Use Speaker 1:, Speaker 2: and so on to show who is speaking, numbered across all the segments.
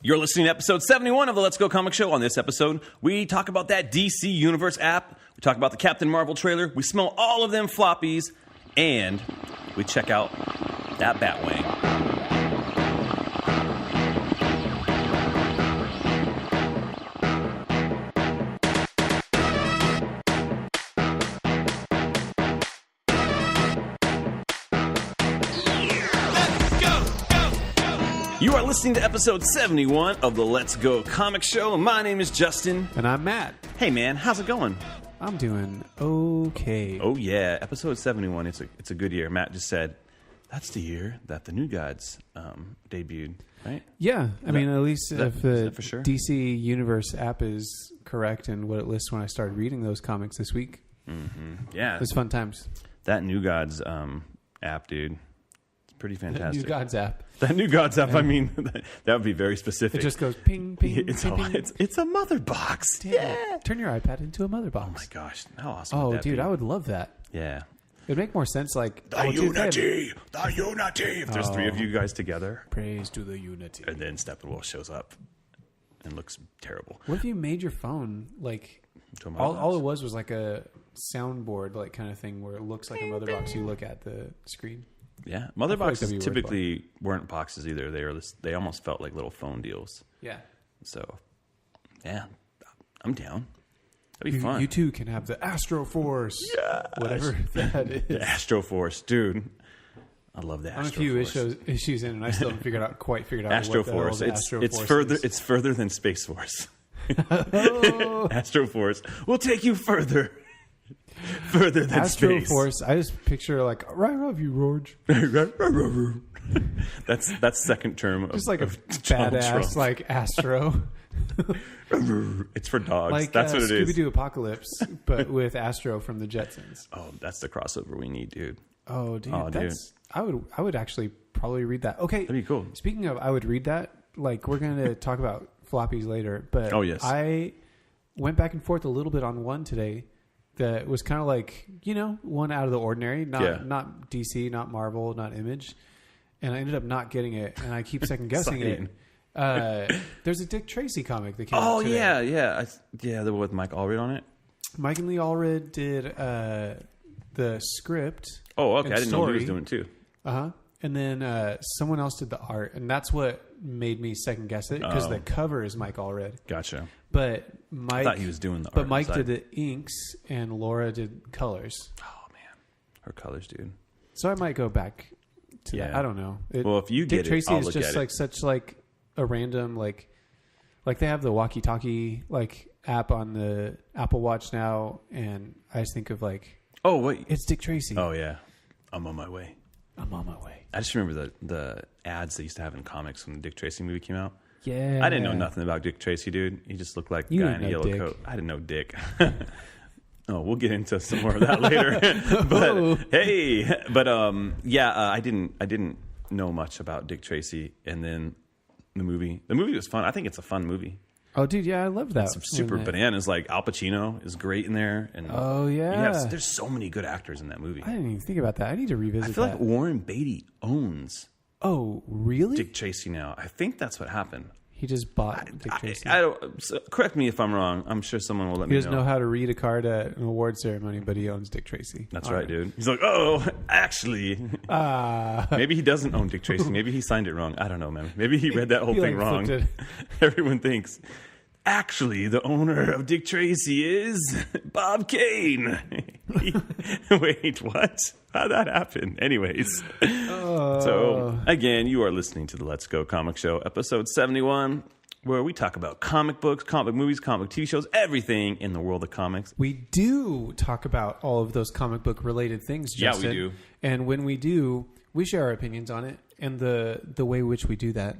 Speaker 1: You're listening to episode 71 of the Let's Go Comic Show. On this episode, we talk about that DC Universe app. We talk about the Captain Marvel trailer. We smell all of them floppies. And we check out that Batwang. You are listening to episode 71 of the Let's Go Comic Show. My name is Justin.
Speaker 2: And I'm Matt.
Speaker 1: Hey, man. How's it going?
Speaker 2: I'm doing okay.
Speaker 1: Oh, yeah. Episode 71. It's a good year. Matt just said that's the year that the New Gods debuted, right?
Speaker 2: Yeah. I mean, at least if the
Speaker 1: for sure?
Speaker 2: DC Universe app is correct and what it lists when I started reading those comics this week.
Speaker 1: Mm-hmm. Yeah.
Speaker 2: It was fun times.
Speaker 1: That New Gods app, dude. Pretty fantastic.
Speaker 2: New Gods app.
Speaker 1: That New Gods app, I mean, that would be very specific.
Speaker 2: It just goes ping, ping,
Speaker 1: it's
Speaker 2: ping, ping.
Speaker 1: It's a mother box.
Speaker 2: Damn.
Speaker 1: Yeah.
Speaker 2: Turn your iPad into a mother box.
Speaker 1: Oh, my gosh. How awesome
Speaker 2: Oh,
Speaker 1: would that
Speaker 2: dude,
Speaker 1: be?
Speaker 2: I would love that.
Speaker 1: Yeah.
Speaker 2: It'd make more sense like...
Speaker 1: The Unity! The Unity! If there's three of you guys together.
Speaker 2: Praise to the Unity.
Speaker 1: And then Steppenwolf shows up and looks terrible.
Speaker 2: What if you made your phone like... All it was like a soundboard like kind of thing where it looks like a mother box. You look at the screen.
Speaker 1: Yeah, mother boxes
Speaker 2: like
Speaker 1: typically weren't boxes either. They almost felt like little phone deals.
Speaker 2: Yeah.
Speaker 1: So, yeah, I'm down. That'd be fun.
Speaker 2: You too can have the Astro Force. Yeah. Whatever that is.
Speaker 1: The Astro Force, dude. I love the Astro Force.
Speaker 2: I'm a few issues in, and I still haven't quite figured out
Speaker 1: Astro
Speaker 2: what the hell
Speaker 1: Force.
Speaker 2: the Astro
Speaker 1: It's
Speaker 2: Force
Speaker 1: further.
Speaker 2: is.
Speaker 1: It's further than Space Force.
Speaker 2: Oh.
Speaker 1: Astro Force will take you further. Further than
Speaker 2: Astro
Speaker 1: space.
Speaker 2: Force. I just picture like right of you, George.
Speaker 1: That's second term of
Speaker 2: Just like a
Speaker 1: Donald
Speaker 2: badass
Speaker 1: Trump.
Speaker 2: like Astro.
Speaker 1: It's for dogs.
Speaker 2: Like
Speaker 1: that's what it is.
Speaker 2: Scooby-Doo Apocalypse, but with Astro from the Jetsons.
Speaker 1: Oh, that's the crossover we need, dude.
Speaker 2: Oh, dude,
Speaker 1: Oh, dude.
Speaker 2: I would actually probably read that. Okay,
Speaker 1: That'd be cool.
Speaker 2: Speaking of, I would read that. Like we're going to talk about floppies later, but
Speaker 1: Oh, yes.
Speaker 2: I went back and forth a little bit on one today that was kind of like, one out of the ordinary, not DC, not Marvel, not Image, and I ended up not getting it, and I keep second guessing it. There's a Dick Tracy comic that came out today.
Speaker 1: Yeah, the one with Mike Allred on it.
Speaker 2: Mike and Lee Allred did the script.
Speaker 1: Oh, okay.
Speaker 2: and
Speaker 1: I didn't know he was
Speaker 2: story.
Speaker 1: doing it too.
Speaker 2: And then someone else did the art, and that's what made me second guess it because the cover is Mike Allred.
Speaker 1: Gotcha.
Speaker 2: But Mike,
Speaker 1: I thought he was doing the art.
Speaker 2: But Mike
Speaker 1: inside.
Speaker 2: did the inks, and Laura did colors.
Speaker 1: Oh man, her colors, dude.
Speaker 2: So I might go back to that. I don't know.
Speaker 1: Well, if you
Speaker 2: Dick
Speaker 1: get
Speaker 2: Tracy
Speaker 1: it, I'll
Speaker 2: is
Speaker 1: look
Speaker 2: just
Speaker 1: at
Speaker 2: like
Speaker 1: it.
Speaker 2: such like a random like they have the walkie-talkie like app on the Apple Watch now, and I just think of like,
Speaker 1: Oh wait,
Speaker 2: it's Dick Tracy.
Speaker 1: Oh yeah, I'm on my way.
Speaker 2: I'm on my way.
Speaker 1: I just remember the ads they used to have in comics when the Dick Tracy movie came out.
Speaker 2: Yeah,
Speaker 1: I didn't know nothing about Dick Tracy, dude. He just looked like a guy in a yellow coat. I didn't know Dick. Oh, we'll get into some more of that later. I didn't know much about Dick Tracy, and then the movie was fun. I think it's a fun movie.
Speaker 2: Oh, dude, yeah, I love that.
Speaker 1: It's super bananas. Like Al Pacino is great in there, and there's so many good actors in that movie.
Speaker 2: I didn't even think about that. I need to revisit.
Speaker 1: I feel
Speaker 2: that.
Speaker 1: like Warren Beatty owns.
Speaker 2: Oh, really?
Speaker 1: Dick Tracy now. I think that's what happened.
Speaker 2: He just bought Dick Tracy.
Speaker 1: I don't. So correct me if I'm wrong. I'm sure someone will let me know.
Speaker 2: He doesn't know how to read a card at an award ceremony, but he owns Dick Tracy.
Speaker 1: That's right, dude. He's like, oh, actually. Maybe he doesn't own Dick Tracy. Maybe he signed it wrong. I don't know, man. Maybe he read that whole thing wrong. Everyone thinks, actually, the owner of Dick Tracy is Bob Kane. Wait, what? How'd that happen? Anyways. So, again, you are listening to the Let's Go Comic Show, episode 71, where we talk about comic books, comic movies, comic TV shows, everything in the world of comics.
Speaker 2: We do talk about all of those comic book related things, Justin.
Speaker 1: Yeah, we do.
Speaker 2: And when we do, we share our opinions on it. And the way in which we do that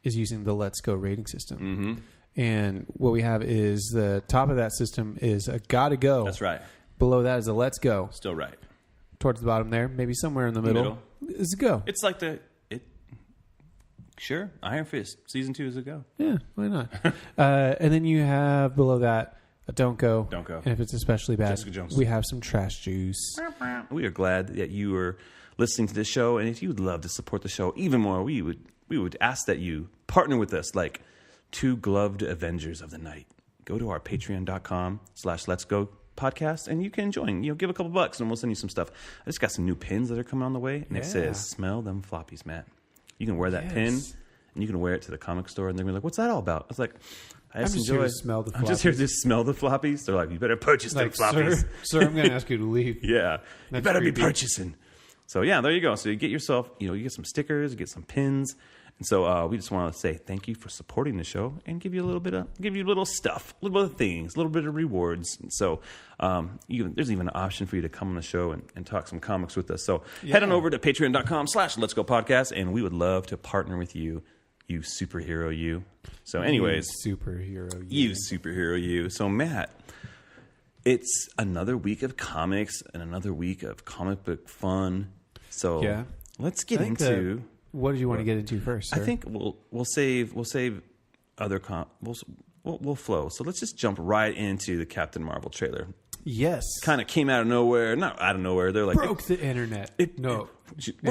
Speaker 2: is using the Let's Go rating system. Mm-hmm. And what we have is the top of that system is a gotta go.
Speaker 1: That's right.
Speaker 2: Below that is a let's go.
Speaker 1: Still right.
Speaker 2: Towards the bottom there, maybe somewhere in the middle. Is a go.
Speaker 1: It's like sure, Iron Fist season 2 is a go.
Speaker 2: Yeah, why not? And then you have below that a don't go.
Speaker 1: Don't go.
Speaker 2: And if it's especially bad,
Speaker 1: Jessica Jones.
Speaker 2: we have some trash juice.
Speaker 1: We are glad that you are listening to this show, and if you would love to support the show even more, we would ask that you partner with us, like two gloved Avengers of the night. Go to our patreon.com/letsgopodcast and you can join. Give a couple bucks and we'll send you some stuff. I just got some new pins that are coming on the way, and it says, "Smell them floppies, Matt." You can wear that pin, and you can wear it to the comic store, and they're gonna be like, "What's that all about?" I was like, I'm just here to smell the floppies. They're like, "You better purchase them floppies."
Speaker 2: Sir, I'm gonna ask you to leave.
Speaker 1: Yeah, you better be purchasing. So yeah, there you go. So you get yourself, you get some stickers, you get some pins. And so we just want to say thank you for supporting the show and give you a little stuff, a little bit of things, a little bit of rewards. And so there's even an option for you to come on the show and talk some comics with us. So head on over to patreon.com/letsgopodcast, and we would love to partner with you, you superhero you. So anyways,
Speaker 2: you superhero you.
Speaker 1: So Matt, it's another week of comics and another week of comic book fun. So let's get into...
Speaker 2: What did you want to get into first, sir?
Speaker 1: I think we'll save other we'll flow. So let's just jump right into the Captain Marvel trailer.
Speaker 2: Yes,
Speaker 1: kind of came out of nowhere. Not out of nowhere. They're like
Speaker 2: broke the internet.
Speaker 1: We're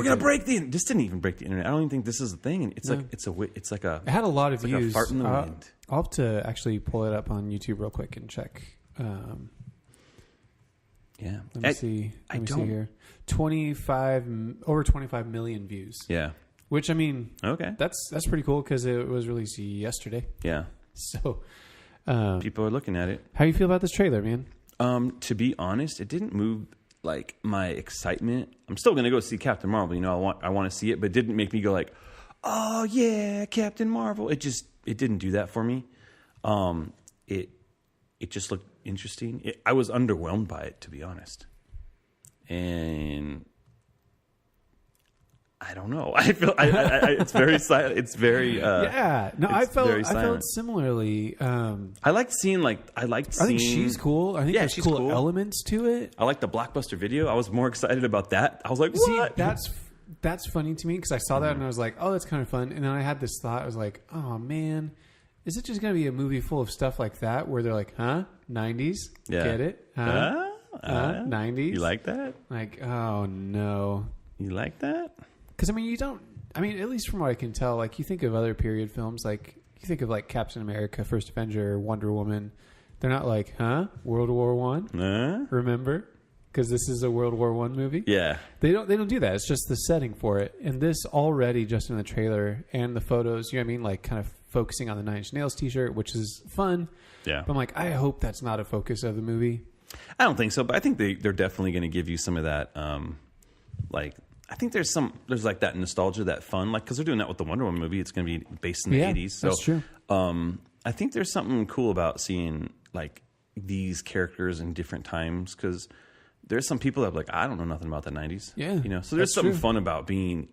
Speaker 1: gonna break the. This didn't even break the internet. I don't even think this is a thing. It's like a.
Speaker 2: It had a lot of views.
Speaker 1: Like a fart in the wind.
Speaker 2: I'll have to actually pull it up on YouTube real quick and check. Let me see. Let me see here. Over 25 million views.
Speaker 1: Yeah.
Speaker 2: Which, I mean,
Speaker 1: okay,
Speaker 2: that's pretty cool because it was released yesterday.
Speaker 1: Yeah.
Speaker 2: So
Speaker 1: people are looking at it.
Speaker 2: How do you feel about this trailer, man?
Speaker 1: To be honest, it didn't move like my excitement. I'm still gonna go see Captain Marvel. I want to see it, but it didn't make me go like, oh yeah, Captain Marvel. It didn't do that for me. It just looked interesting. I was underwhelmed by it, to be honest, and I don't know. I feel it's very silent. It's very
Speaker 2: I felt similarly.
Speaker 1: I liked seeing. I think
Speaker 2: she's cool. I think there's cool elements to it.
Speaker 1: I like the Blockbuster video. I was more excited about that. I was like, what?
Speaker 2: See, that's funny to me because I saw that and I was like, oh, that's kind of fun. And then I had this thought. I was like, oh man, is it just going to be a movie full of stuff like that where they're like, huh, 90s, get it, 90s?
Speaker 1: You like that?
Speaker 2: Like, oh no,
Speaker 1: you like that?
Speaker 2: Because, at least from what I can tell, like, you think of other period films, like, you think of, like, Captain America, First Avenger, Wonder Woman. They're not like, huh? World War I? Remember? Because this is a World War I movie?
Speaker 1: Yeah.
Speaker 2: They don't do that. It's just the setting for it. And this already, just in the trailer and the photos, you know what I mean? Like, kind of focusing on the Nine Inch Nails t-shirt, which is fun.
Speaker 1: Yeah.
Speaker 2: But I'm like, I hope that's not a focus of the movie.
Speaker 1: I don't think so, but I think they're definitely going to give you some of that, I think there's like that nostalgia, that fun, like because they're doing that with the Wonder Woman movie. It's going to be based in the 80s. So
Speaker 2: that's true.
Speaker 1: I think there's something cool about seeing like these characters in different times because there's some people that are like, I don't know nothing about the 90s.
Speaker 2: Yeah,
Speaker 1: so there's something fun about being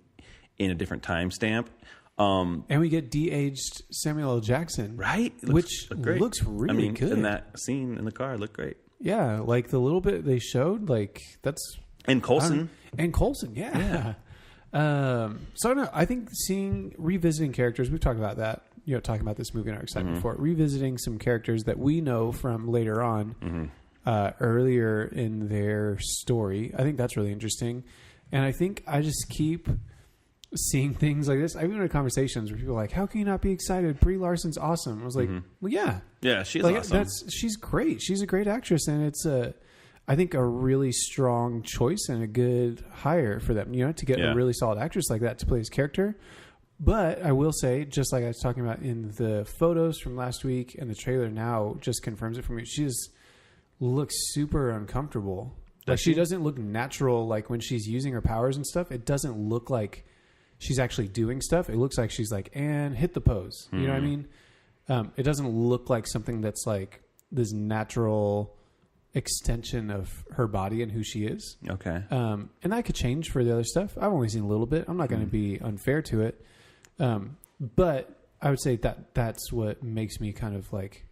Speaker 1: in a different time stamp.
Speaker 2: And we get de-aged Samuel L. Jackson,
Speaker 1: right?
Speaker 2: Which looks really good.
Speaker 1: And that scene in the car looked great.
Speaker 2: Yeah, like the little bit they showed, like that's.
Speaker 1: And Coulson.
Speaker 2: Yeah. So no, I think revisiting characters, we've talked about that, talking about this movie in our excitement before, revisiting some characters that we know from later on, earlier in their story. I think that's really interesting. And I think I just keep seeing things like this. I've been in conversations where people are like, how can you not be excited? Brie Larson's awesome. I was like, well, yeah.
Speaker 1: Yeah, she's awesome.
Speaker 2: She's great. She's a great actress. And it's I think a really strong choice and a good hire for them, to get a really solid actress like that to play his character. But I will say, just like I was talking about in the photos from last week and the trailer now just confirms it for me. She just looks super uncomfortable. Like she doesn't look natural. Like when she's using her powers and stuff, it doesn't look like she's actually doing stuff. It looks like she's like, and hit the pose. You know what I mean? It doesn't look like something that's like this natural extension of her body and who she is.
Speaker 1: Okay.
Speaker 2: And that could change for the other stuff. I've only seen a little bit. I'm not going to be unfair to it. But I would say that's what makes me kind of like,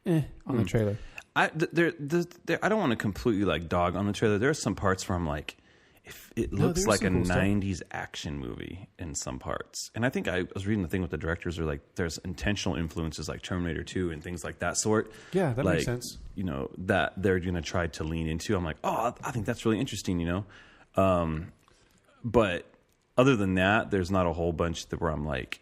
Speaker 2: on the trailer.
Speaker 1: I don't want to completely like dog on the trailer. There are some parts where I'm like, if it looks like a cool 90s stuff. Action movie in some parts. And I think I was reading the thing with the directors are like, there's intentional influences like Terminator 2 and things like that sort.
Speaker 2: Yeah, that makes sense.
Speaker 1: That they're going to try to lean into. I'm like, oh, I think that's really interesting, But other than that, there's not a whole bunch where I'm like,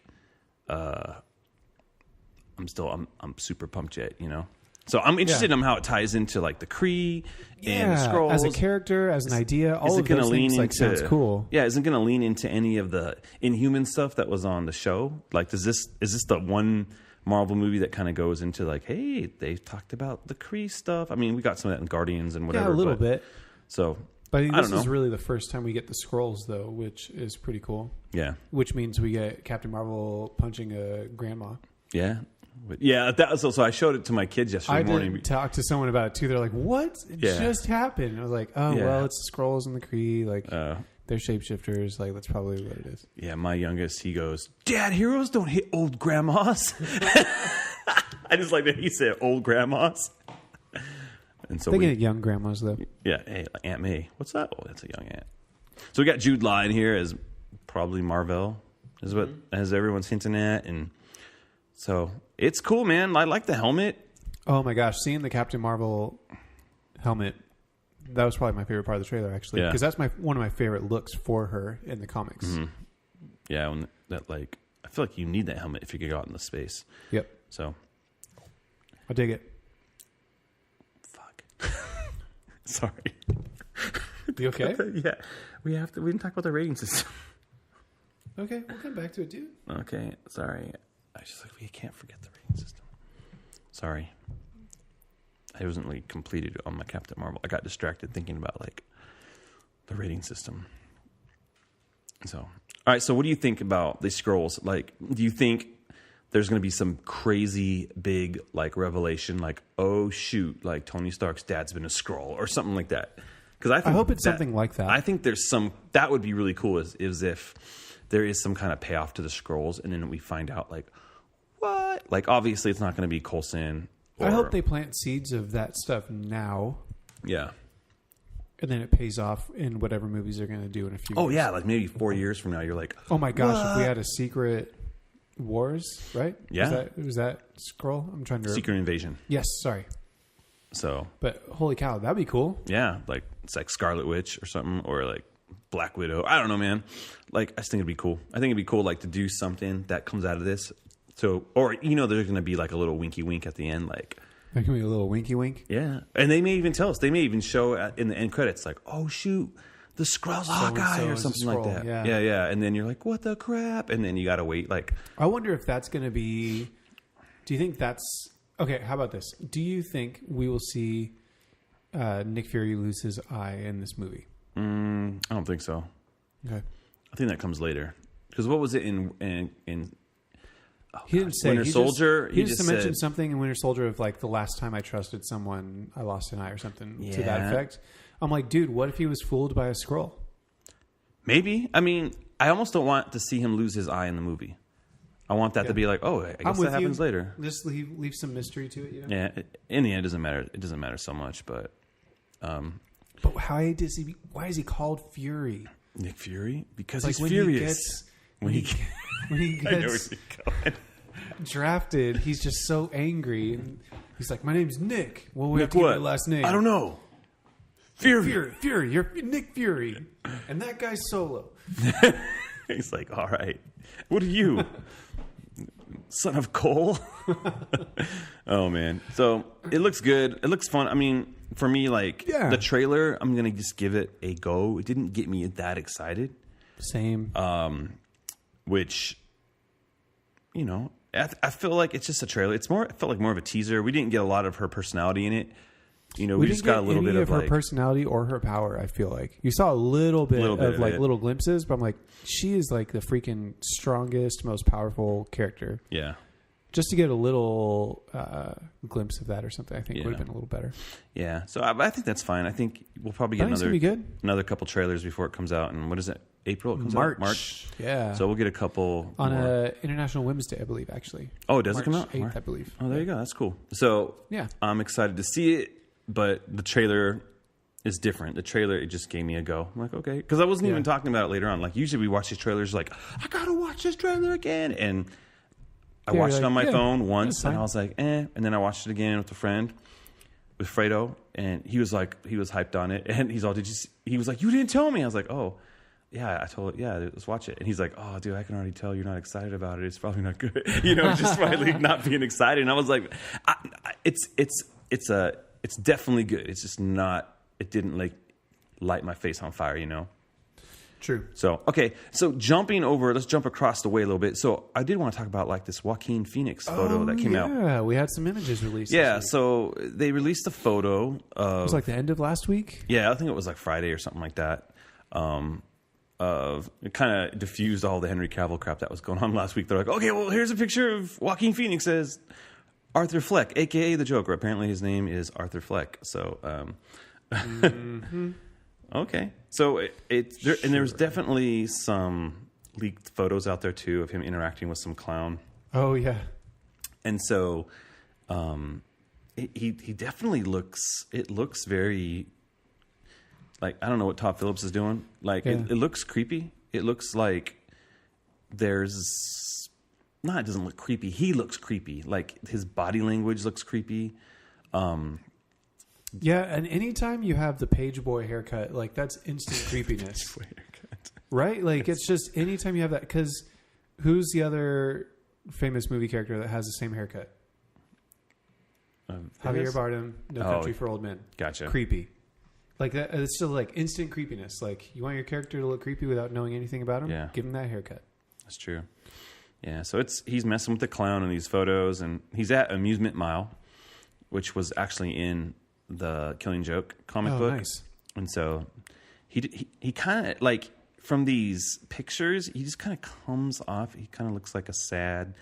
Speaker 1: I'm super pumped yet, you know. So I'm interested in how it ties into like the Kree and the Skrulls
Speaker 2: as a character, as an idea. All of those things like sounds cool.
Speaker 1: Yeah, isn't going to lean into any of the Inhuman stuff that was on the show? Like, is this the one Marvel movie that kind of goes into like, hey, they talked about the Kree stuff? I mean, we got some of that in Guardians and whatever.
Speaker 2: Yeah, a little bit.
Speaker 1: So,
Speaker 2: but I think this is really the first time we get the Skrulls, though, which is pretty cool.
Speaker 1: Yeah.
Speaker 2: Which means we get Captain Marvel punching a grandma.
Speaker 1: Yeah. Yeah, that was also, I showed it to my kids yesterday morning.
Speaker 2: I talked to someone about it too. They're like, "What just happened?" I was like, "Oh, well, it's the Skrulls and the Kree. Like, they're shapeshifters. Like, that's probably what it is." Yeah,
Speaker 1: my youngest, he goes, "Dad, heroes don't hit old grandmas." I just like that he said old grandmas. And so
Speaker 2: they get young grandmas though.
Speaker 1: Yeah, hey, like Aunt May. What's that? Oh, that's a young aunt. So we got Jude Law in here as probably Marvel, is what as everyone's hinting at, and so it's cool, man. I like the helmet.
Speaker 2: Oh my gosh, seeing the Captain Marvel helmet, that was probably my favorite part of the trailer, actually, because that's one of my favorite looks for her in the comics.
Speaker 1: Mm-hmm. Yeah, I feel like you need that helmet if you could go out into space.
Speaker 2: Yep.
Speaker 1: So
Speaker 2: I dig it.
Speaker 1: Fuck. Sorry.
Speaker 2: You okay?
Speaker 1: Yeah. We didn't talk about the rating system.
Speaker 2: Okay, we'll come back to it, dude.
Speaker 1: Okay, sorry. I just like we can't forget the rating system. Sorry. I wasn't really completed on my Captain Marvel. I got distracted thinking about like the rating system. So, all right. So, what do you think about the Skrulls? Like, do you think there's going to be some crazy big like revelation, like, oh shoot, like Tony Stark's dad's been a Skrull or something like that? Because I
Speaker 2: hope it's something like that.
Speaker 1: I think there's some that would be really cool. Is if there is some kind of payoff to the Skrulls, and then we find out like what? Like, obviously, it's not going to be Coulson.
Speaker 2: I hope they plant seeds of that stuff now.
Speaker 1: Yeah.
Speaker 2: And then it pays off in whatever movies they're going to do in a few years.
Speaker 1: Oh, yeah. Like maybe 4 years from now, you're like,
Speaker 2: oh my gosh, what? If we had a Secret Wars, right?
Speaker 1: Yeah.
Speaker 2: Was that Skrull? I'm trying to...
Speaker 1: Secret Invasion.
Speaker 2: Yes, sorry.
Speaker 1: So...
Speaker 2: But holy cow, that'd be cool.
Speaker 1: Yeah. Like, it's like Scarlet Witch or something, or like Black Widow. I don't know, man. Like, I just think it'd be cool. I think it'd be cool, like, to do something that comes out of this. So, or, you know, there's going to be like a little winky wink at the end, like...
Speaker 2: There can be a little winky wink.
Speaker 1: Yeah. And they may even tell us. They may even show in the end credits, like, oh, shoot, the Skrull's Hawkeye or something like that. Yeah. And then you're like, what the crap? And then you got to wait. Like,
Speaker 2: I wonder if that's going to be... Do you think that's... Okay, how about this? Do you think we will see Nick Fury lose his eye in this movie?
Speaker 1: I don't think so.
Speaker 2: Okay.
Speaker 1: I think that comes later. Because what was it in
Speaker 2: he didn't say
Speaker 1: Winter Soldier.
Speaker 2: He just mentioned something in Winter Soldier of like the last time I trusted someone, I lost an eye or something to that effect. I'm like, dude, what if he was fooled by a Skrull?
Speaker 1: Maybe. I mean, I almost don't want to see him lose his eye in the movie. I want that to be like, oh, I guess that happens later.
Speaker 2: Just leave some mystery to it. You know?
Speaker 1: Yeah. In the end, it doesn't matter. It doesn't matter so much, but.
Speaker 2: But why is he called Fury?
Speaker 1: Nick Fury? Because he's furious. When he gets
Speaker 2: drafted, he's just so angry. And he's like, my name's Nick. Well, we have to get your last name.
Speaker 1: I don't know. Fury.
Speaker 2: You're Nick Fury. And that guy's Solo.
Speaker 1: He's like, all right. What are you? Son of Cole? Oh, man. So it looks good. It looks fun. I mean, for me, like, the trailer, I'm going to just give it a go. It didn't get me that excited.
Speaker 2: Same.
Speaker 1: Which, you know, I feel like it's just a trailer. It felt like more of a teaser. We didn't get a lot of her personality in it. You know, we just got a little bit of
Speaker 2: her personality or her power. I feel like you saw a little bit of little glimpses, but I'm like, she is like the freaking strongest, most powerful character.
Speaker 1: Yeah.
Speaker 2: Just to get a little glimpse of that or something, I think would have been a little better.
Speaker 1: Yeah. So I think that's fine. I think we'll probably get another couple trailers before it comes out. And what is it? April? It comes out? March.
Speaker 2: Yeah.
Speaker 1: So we'll get a couple
Speaker 2: on International Women's Day, I believe. Actually.
Speaker 1: Oh, does it come out?
Speaker 2: 8th, I believe.
Speaker 1: Oh, there you go. That's cool. So I'm excited to see it, but the trailer is different. The trailer, it just gave me a go. I'm like, okay, because I wasn't even talking about it later on. Like usually we watch these trailers, like I gotta watch this trailer again, and I watched it on my phone once, and I was like, and then I watched it again with a friend, with Fredo, and he was hyped on it, and he's all, he was like, you didn't tell me. I was like, oh, I told it, let's watch it. And he's like, oh, dude, I can already tell you're not excited about it. It's probably not good. Just finally not being excited. And I was like, it's definitely good. It's just not, it didn't like light my face on fire,
Speaker 2: True.
Speaker 1: So, okay. So let's jump across the way a little bit. So I did want to talk about like this Joaquin Phoenix photo that came out.
Speaker 2: Yeah, we had some images released.
Speaker 1: Yeah, so they released a photo of...
Speaker 2: It was like the end of last week?
Speaker 1: Yeah, I think it was like Friday or something like that. It kind of diffused all the Henry Cavill crap that was going on last week. They're like, okay, well, here's a picture of Joaquin Phoenix as Arthur Fleck, a.k.a. the Joker. Apparently his name is Arthur Fleck. So, okay. So there's definitely some leaked photos out there too of him interacting with some clown.
Speaker 2: Oh yeah.
Speaker 1: And so, he definitely looks very, like, I don't know what Todd Phillips is doing. Like it looks creepy. It looks like it doesn't look creepy. He looks creepy. Like his body language looks creepy.
Speaker 2: Yeah, and anytime you have the page boy haircut, like that's instant creepiness. Right? Like it's just anytime you have that, because who's the other famous movie character that has the same haircut? Javier Bardem, No Country for Old Men.
Speaker 1: Gotcha.
Speaker 2: Creepy. Like that, it's still like instant creepiness. Like you want your character to look creepy without knowing anything about him?
Speaker 1: Yeah.
Speaker 2: Give him that haircut.
Speaker 1: That's true. Yeah, so he's messing with the clown in these photos, and he's at Amusement Mile, which was actually in the Killing Joke comic book.
Speaker 2: Nice.
Speaker 1: And so he kind of, like, from these pictures, he just kind of comes off, he kind of looks like a sad,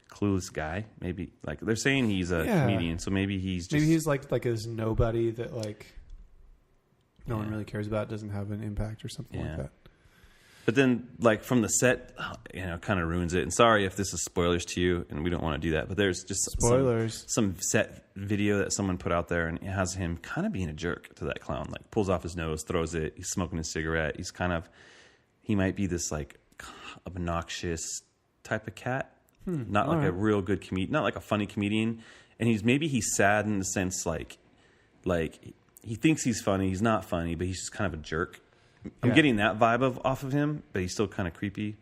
Speaker 1: clueless guy. Maybe, like, they're saying he's a comedian, so maybe he's
Speaker 2: like this nobody that, like, no one really cares about, doesn't have an impact or something like that.
Speaker 1: But then, like, from the set, kind of ruins it. And sorry if this is spoilers to you, and we don't want to do that. But there's just some set video that someone put out there, and it has him kind of being a jerk to that clown. Like, pulls off his nose, throws it. He's smoking a cigarette. He might be this, like, obnoxious type of cat. Not like a real good comedian, not like a funny comedian. And he's sad in the sense, like he thinks he's funny. He's not funny, but he's just kind of a jerk. I'm getting that vibe off of him, but he's still kind of creepy.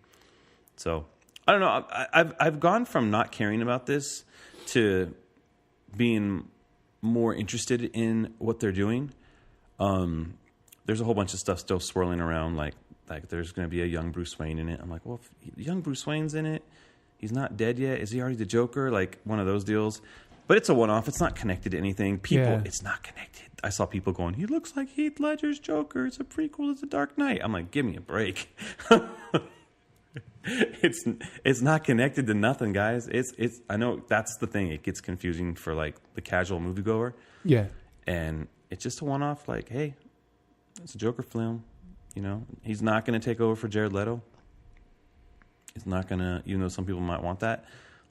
Speaker 1: So I don't know. I've gone from not caring about this to being more interested in what they're doing. There's a whole bunch of stuff still swirling around, like there's going to be a young Bruce Wayne in it. I'm like, well, if young Bruce Wayne's in it, he's not dead yet. Is he already the Joker? Like one of those deals. But it's a one-off. It's not connected to anything. It's not connected. I saw people going, he looks like Heath Ledger's Joker. It's a prequel to The Dark Knight. I'm like, give me a break. It's not connected to nothing, guys. I know that's the thing. It gets confusing for like the casual moviegoer.
Speaker 2: Yeah.
Speaker 1: And it's just a one-off, like, hey, it's a Joker film. He's not going to take over for Jared Leto. He's not going to, even though some people might want that.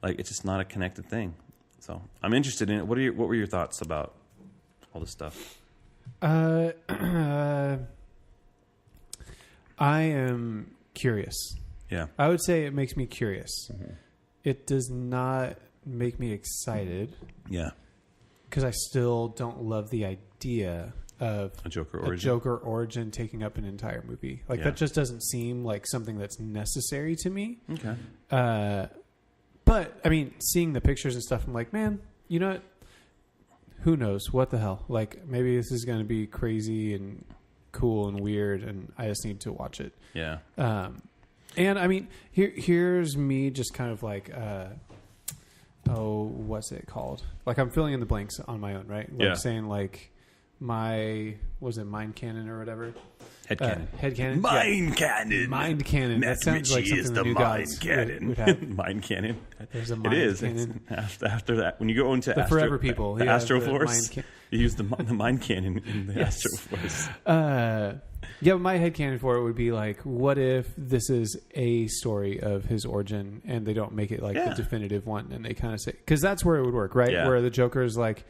Speaker 1: Like, it's just not a connected thing. So I'm interested in it. What were your thoughts about all this stuff?
Speaker 2: I am curious.
Speaker 1: Yeah.
Speaker 2: I would say it makes me curious. Mm-hmm. It does not make me excited.
Speaker 1: Yeah.
Speaker 2: Because I still don't love the idea of
Speaker 1: a Joker
Speaker 2: origin taking up an entire movie. Like that just doesn't seem like something that's necessary to me.
Speaker 1: Okay.
Speaker 2: But, I mean, seeing the pictures and stuff, I'm like, man, you know what? Who knows? What the hell? Like, maybe this is going to be crazy and cool and weird, and I just need to watch it.
Speaker 1: Yeah.
Speaker 2: And, I mean, here's me just kind of like, what's it called? Like, I'm filling in the blanks on my own, right? Like saying, like, mind cannon or whatever? Head cannon.
Speaker 1: Mind cannon.
Speaker 2: Mind cannon. That sounds like something the new gods would have.
Speaker 1: Mind cannon.
Speaker 2: There's a mind cannon.
Speaker 1: After that, when you go into
Speaker 2: the Forever People,
Speaker 1: the Astro Force, you use the mind cannon in the Astro Force.
Speaker 2: Yeah, my head cannon for it would be like, what if this is a story of his origin and they don't make it like the definitive one, and they kind of say, because that's where it would work, right? Yeah. Where the Joker is like,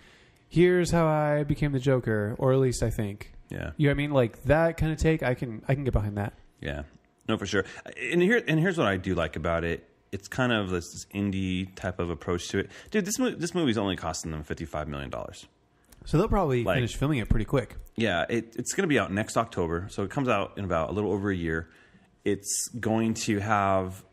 Speaker 2: here's how I became the Joker, or at least I think.
Speaker 1: Yeah.
Speaker 2: You know what I mean? Like that kind of take, I can get behind that.
Speaker 1: Yeah. No, for sure. And here's what I do like about it. It's kind of this indie type of approach to it. Dude, this movie's only costing them $55 million.
Speaker 2: So they'll probably finish filming it pretty quick.
Speaker 1: Yeah, it's going to be out next October. So it comes out in about a little over a year. It's going to have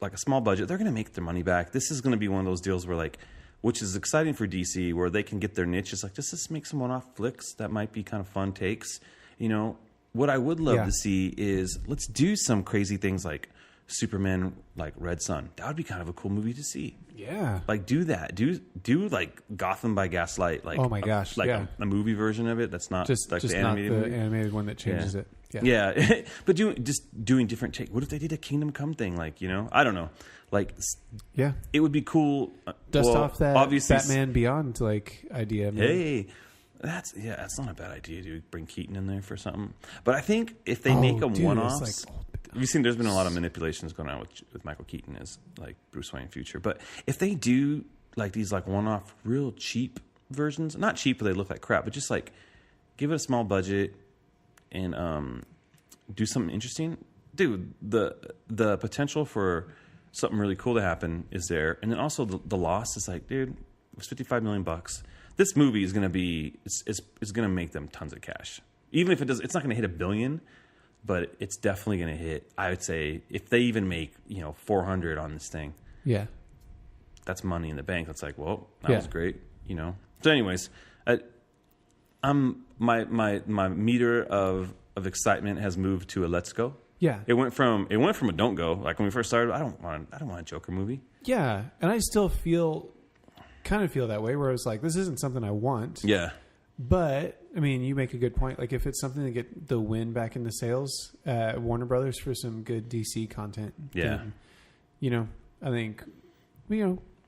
Speaker 1: like a small budget. They're going to make their money back. This is going to be one of those deals where like, which is exciting for DC, where they can get their niche. It's like, just let's make some one-off flicks that might be kind of fun takes. You know, what I would love to see is let's do some crazy things like Superman, like Red Sun. That would be kind of a cool movie to see.
Speaker 2: Yeah,
Speaker 1: like do that. Do like Gotham by Gaslight. Like,
Speaker 2: oh my gosh,
Speaker 1: like a movie version of it. That's not
Speaker 2: just
Speaker 1: like
Speaker 2: just
Speaker 1: the animated
Speaker 2: not the
Speaker 1: movie.
Speaker 2: animated one that changes it.
Speaker 1: Yeah. But doing different take. What if they did a Kingdom Come thing? Like, you know, I don't know. Like,
Speaker 2: yeah,
Speaker 1: it would be cool.
Speaker 2: Dust off that
Speaker 1: obviously,
Speaker 2: Batman Beyond like idea. Man.
Speaker 1: Hey, that's not a bad idea. To bring Keaton in there for something. But I think if they make them one-offs,
Speaker 2: like,
Speaker 1: you've seen there's been a lot of manipulations going on with Michael Keaton as like Bruce Wayne future. But if they do like these like one-off, real cheap versions, not cheap, but they look like crap, but just like give it a small budget and do something interesting, dude. The potential for something really cool to happen is there, and then also the loss is like, dude, it was $55 million. This movie is gonna be it's gonna make them tons of cash. Even if it does, it's not gonna hit $1 billion, but it's definitely gonna hit. I would say if they even make 400 on this thing,
Speaker 2: yeah,
Speaker 1: that's money in the bank. That's like, well, that was great, So, anyways, my meter of excitement has moved to a let's go.
Speaker 2: Yeah,
Speaker 1: it went from a don't go. Like when we first started, I don't want a Joker movie.
Speaker 2: Yeah, and I still kind of feel that way, where it's like, this isn't something I want.
Speaker 1: Yeah.
Speaker 2: But, I mean, you make a good point. Like, if it's something to get the win back in the sales at Warner Brothers for some good DC content, then, I think,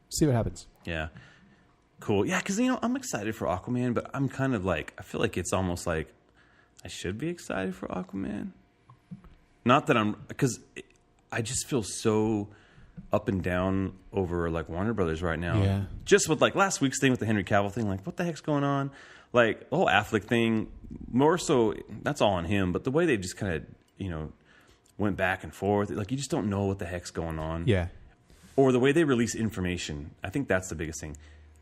Speaker 2: see what happens.
Speaker 1: Yeah. Cool. Yeah, because, I'm excited for Aquaman, but I'm kind of like, I feel like it's almost like I should be excited for Aquaman. Not that because I just feel so up and down over like Warner Brothers right now.
Speaker 2: Yeah.
Speaker 1: Just with like last week's thing with the Henry Cavill thing, like what the heck's going on? Like the whole Affleck thing, more so that's all on him. But the way they just kind of, went back and forth, like you just don't know what the heck's going on.
Speaker 2: Yeah.
Speaker 1: Or the way they release information. I think that's the biggest thing.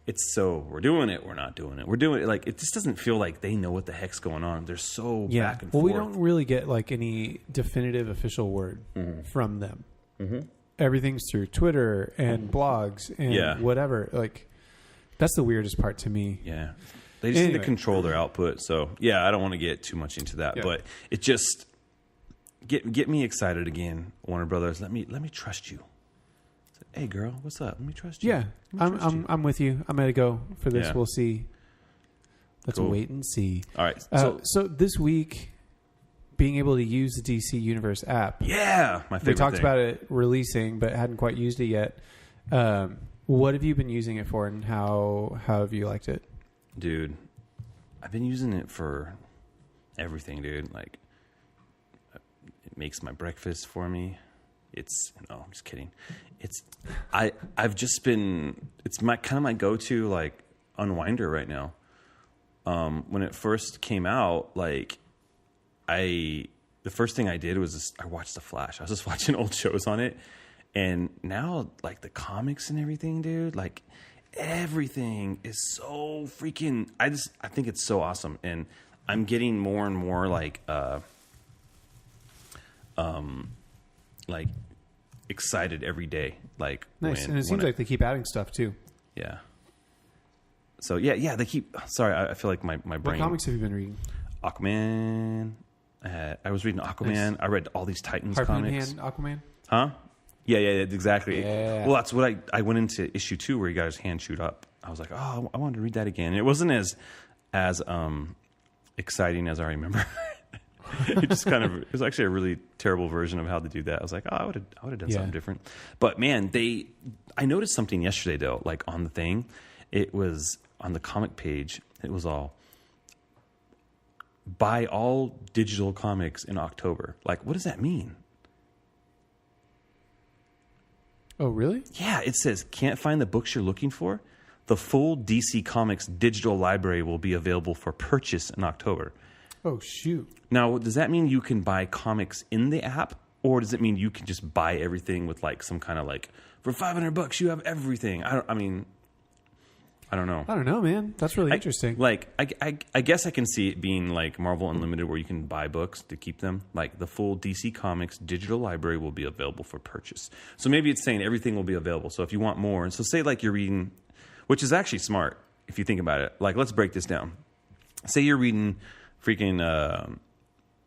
Speaker 1: It's so we're doing it, we're not doing it. We're doing it like it just doesn't feel like they know what the heck's going on. They're so back and forth.
Speaker 2: Well, we don't really get like any definitive official word from them. Mm-hmm. Everything's through Twitter and blogs and whatever. Like that's the weirdest part to me.
Speaker 1: Yeah, they just need to control their output. So I don't want to get too much into that, but it just get me excited again, Warner Brothers. Let me trust you. Hey girl, what's up? Let me trust you.
Speaker 2: Yeah, I'm with you. I'm gonna go for this. Yeah. We'll see. Let's wait and see.
Speaker 1: All right.
Speaker 2: So this week, being able to use the DC Universe app.
Speaker 1: Yeah, my favorite.
Speaker 2: We talked about it releasing, but hadn't quite used it yet. What have you been using it for, and how have you liked it?
Speaker 1: Dude, I've been using it for everything, dude. Like, it makes my breakfast for me. I'm just kidding. I've just been, it's my kind of my go-to like unwinder right now. When it first came out, like the first thing I did was I watched The Flash. I was just watching old shows on it. And now like the comics and everything, dude, like everything is so freaking, I think it's so awesome. And I'm getting more and more like excited every day. Like
Speaker 2: nice. And it seems like they keep adding stuff too.
Speaker 1: Yeah. So they keep. Sorry, I feel like my brain.
Speaker 2: What comics have you been reading?
Speaker 1: Aquaman. I was reading Aquaman. Nice. I read all these Titans comics.
Speaker 2: Hand Aquaman.
Speaker 1: Huh? Yeah, exactly.
Speaker 2: Yeah.
Speaker 1: Well, that's what I went into issue 2 where he got his hand chewed up. I was like, oh, I wanted to read that again. It wasn't as exciting as I remember. It just it was actually a really terrible version of how to do that. I was like, oh, I would have done something different. But man, I noticed something yesterday though, like on the thing, it was on the comic page. It was all buy all digital comics in October. Like, what does that mean?
Speaker 2: Oh, really?
Speaker 1: Yeah, it says, can't find the books you're looking for? The full DC Comics digital library will be available for purchase in October.
Speaker 2: Oh, shoot.
Speaker 1: Now, does that mean you can buy comics in the app? Or does it mean you can just buy everything with like some kind of like, for $500 you have everything? I don't know.
Speaker 2: I don't know, man. That's really interesting.
Speaker 1: Like, I guess I can see it being like Marvel Unlimited, where you can buy books to keep them. Like the full DC Comics digital library will be available for purchase. So maybe it's saying everything will be available. So if you want more, and so say like you're reading, which is actually smart if you think about it. Like, let's break this down. Say you're reading freaking,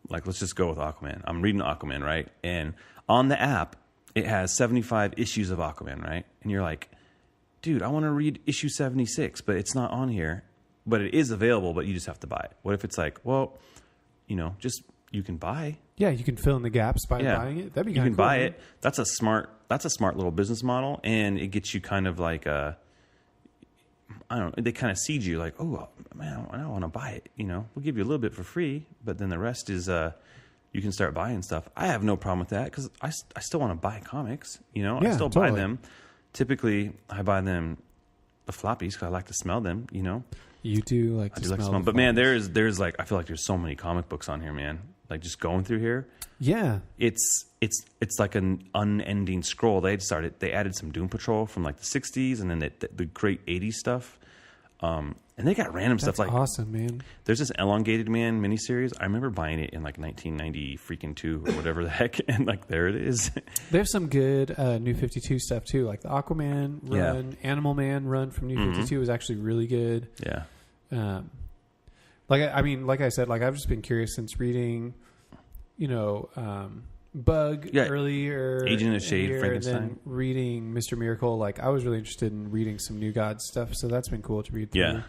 Speaker 1: like, let's just go with Aquaman. I'm reading Aquaman, right? And on the app, it has 75 issues of Aquaman, right? And you're like, dude, I want to read issue 76, but it's not on here. But it is available, but you just have to buy it. What if it's like, well, you know, just you can buy.
Speaker 2: Yeah, you can fill in the gaps by buying it. That'd be kind of cool.
Speaker 1: You can buy it. That's a smart little business model, and it gets you kind of like a, I don't know, they kind of seed you like, oh man, I want to buy it. You know, we'll give you a little bit for free, but then the rest is you can start buying stuff. I have no problem with that because I still want to buy comics. You know, I still buy them. Typically, I buy them the floppies because I like to smell them. You know,
Speaker 2: you do like to smell them.
Speaker 1: But man, there's like, I feel like there's so many comic books on here, man. Like just going through here,
Speaker 2: yeah,
Speaker 1: it's like an unending scroll. They added some Doom Patrol from like the '60s, and then the great '80s stuff. And they got random stuff like
Speaker 2: awesome, man.
Speaker 1: There's this Elongated Man miniseries. I remember buying it in like 1990 freaking 2 or whatever the heck, and like there it is.
Speaker 2: There's some good New 52 stuff too, like the Aquaman run, Animal Man run from New 52 was actually really good.
Speaker 1: Yeah.
Speaker 2: Like I said, like I've just been curious since reading, you know, Bug earlier,
Speaker 1: Agent of Shade, Frankenstein,
Speaker 2: and then reading Mr. Miracle. Like I was really interested in reading some New Gods stuff, so that's been cool to read through.
Speaker 1: Yeah.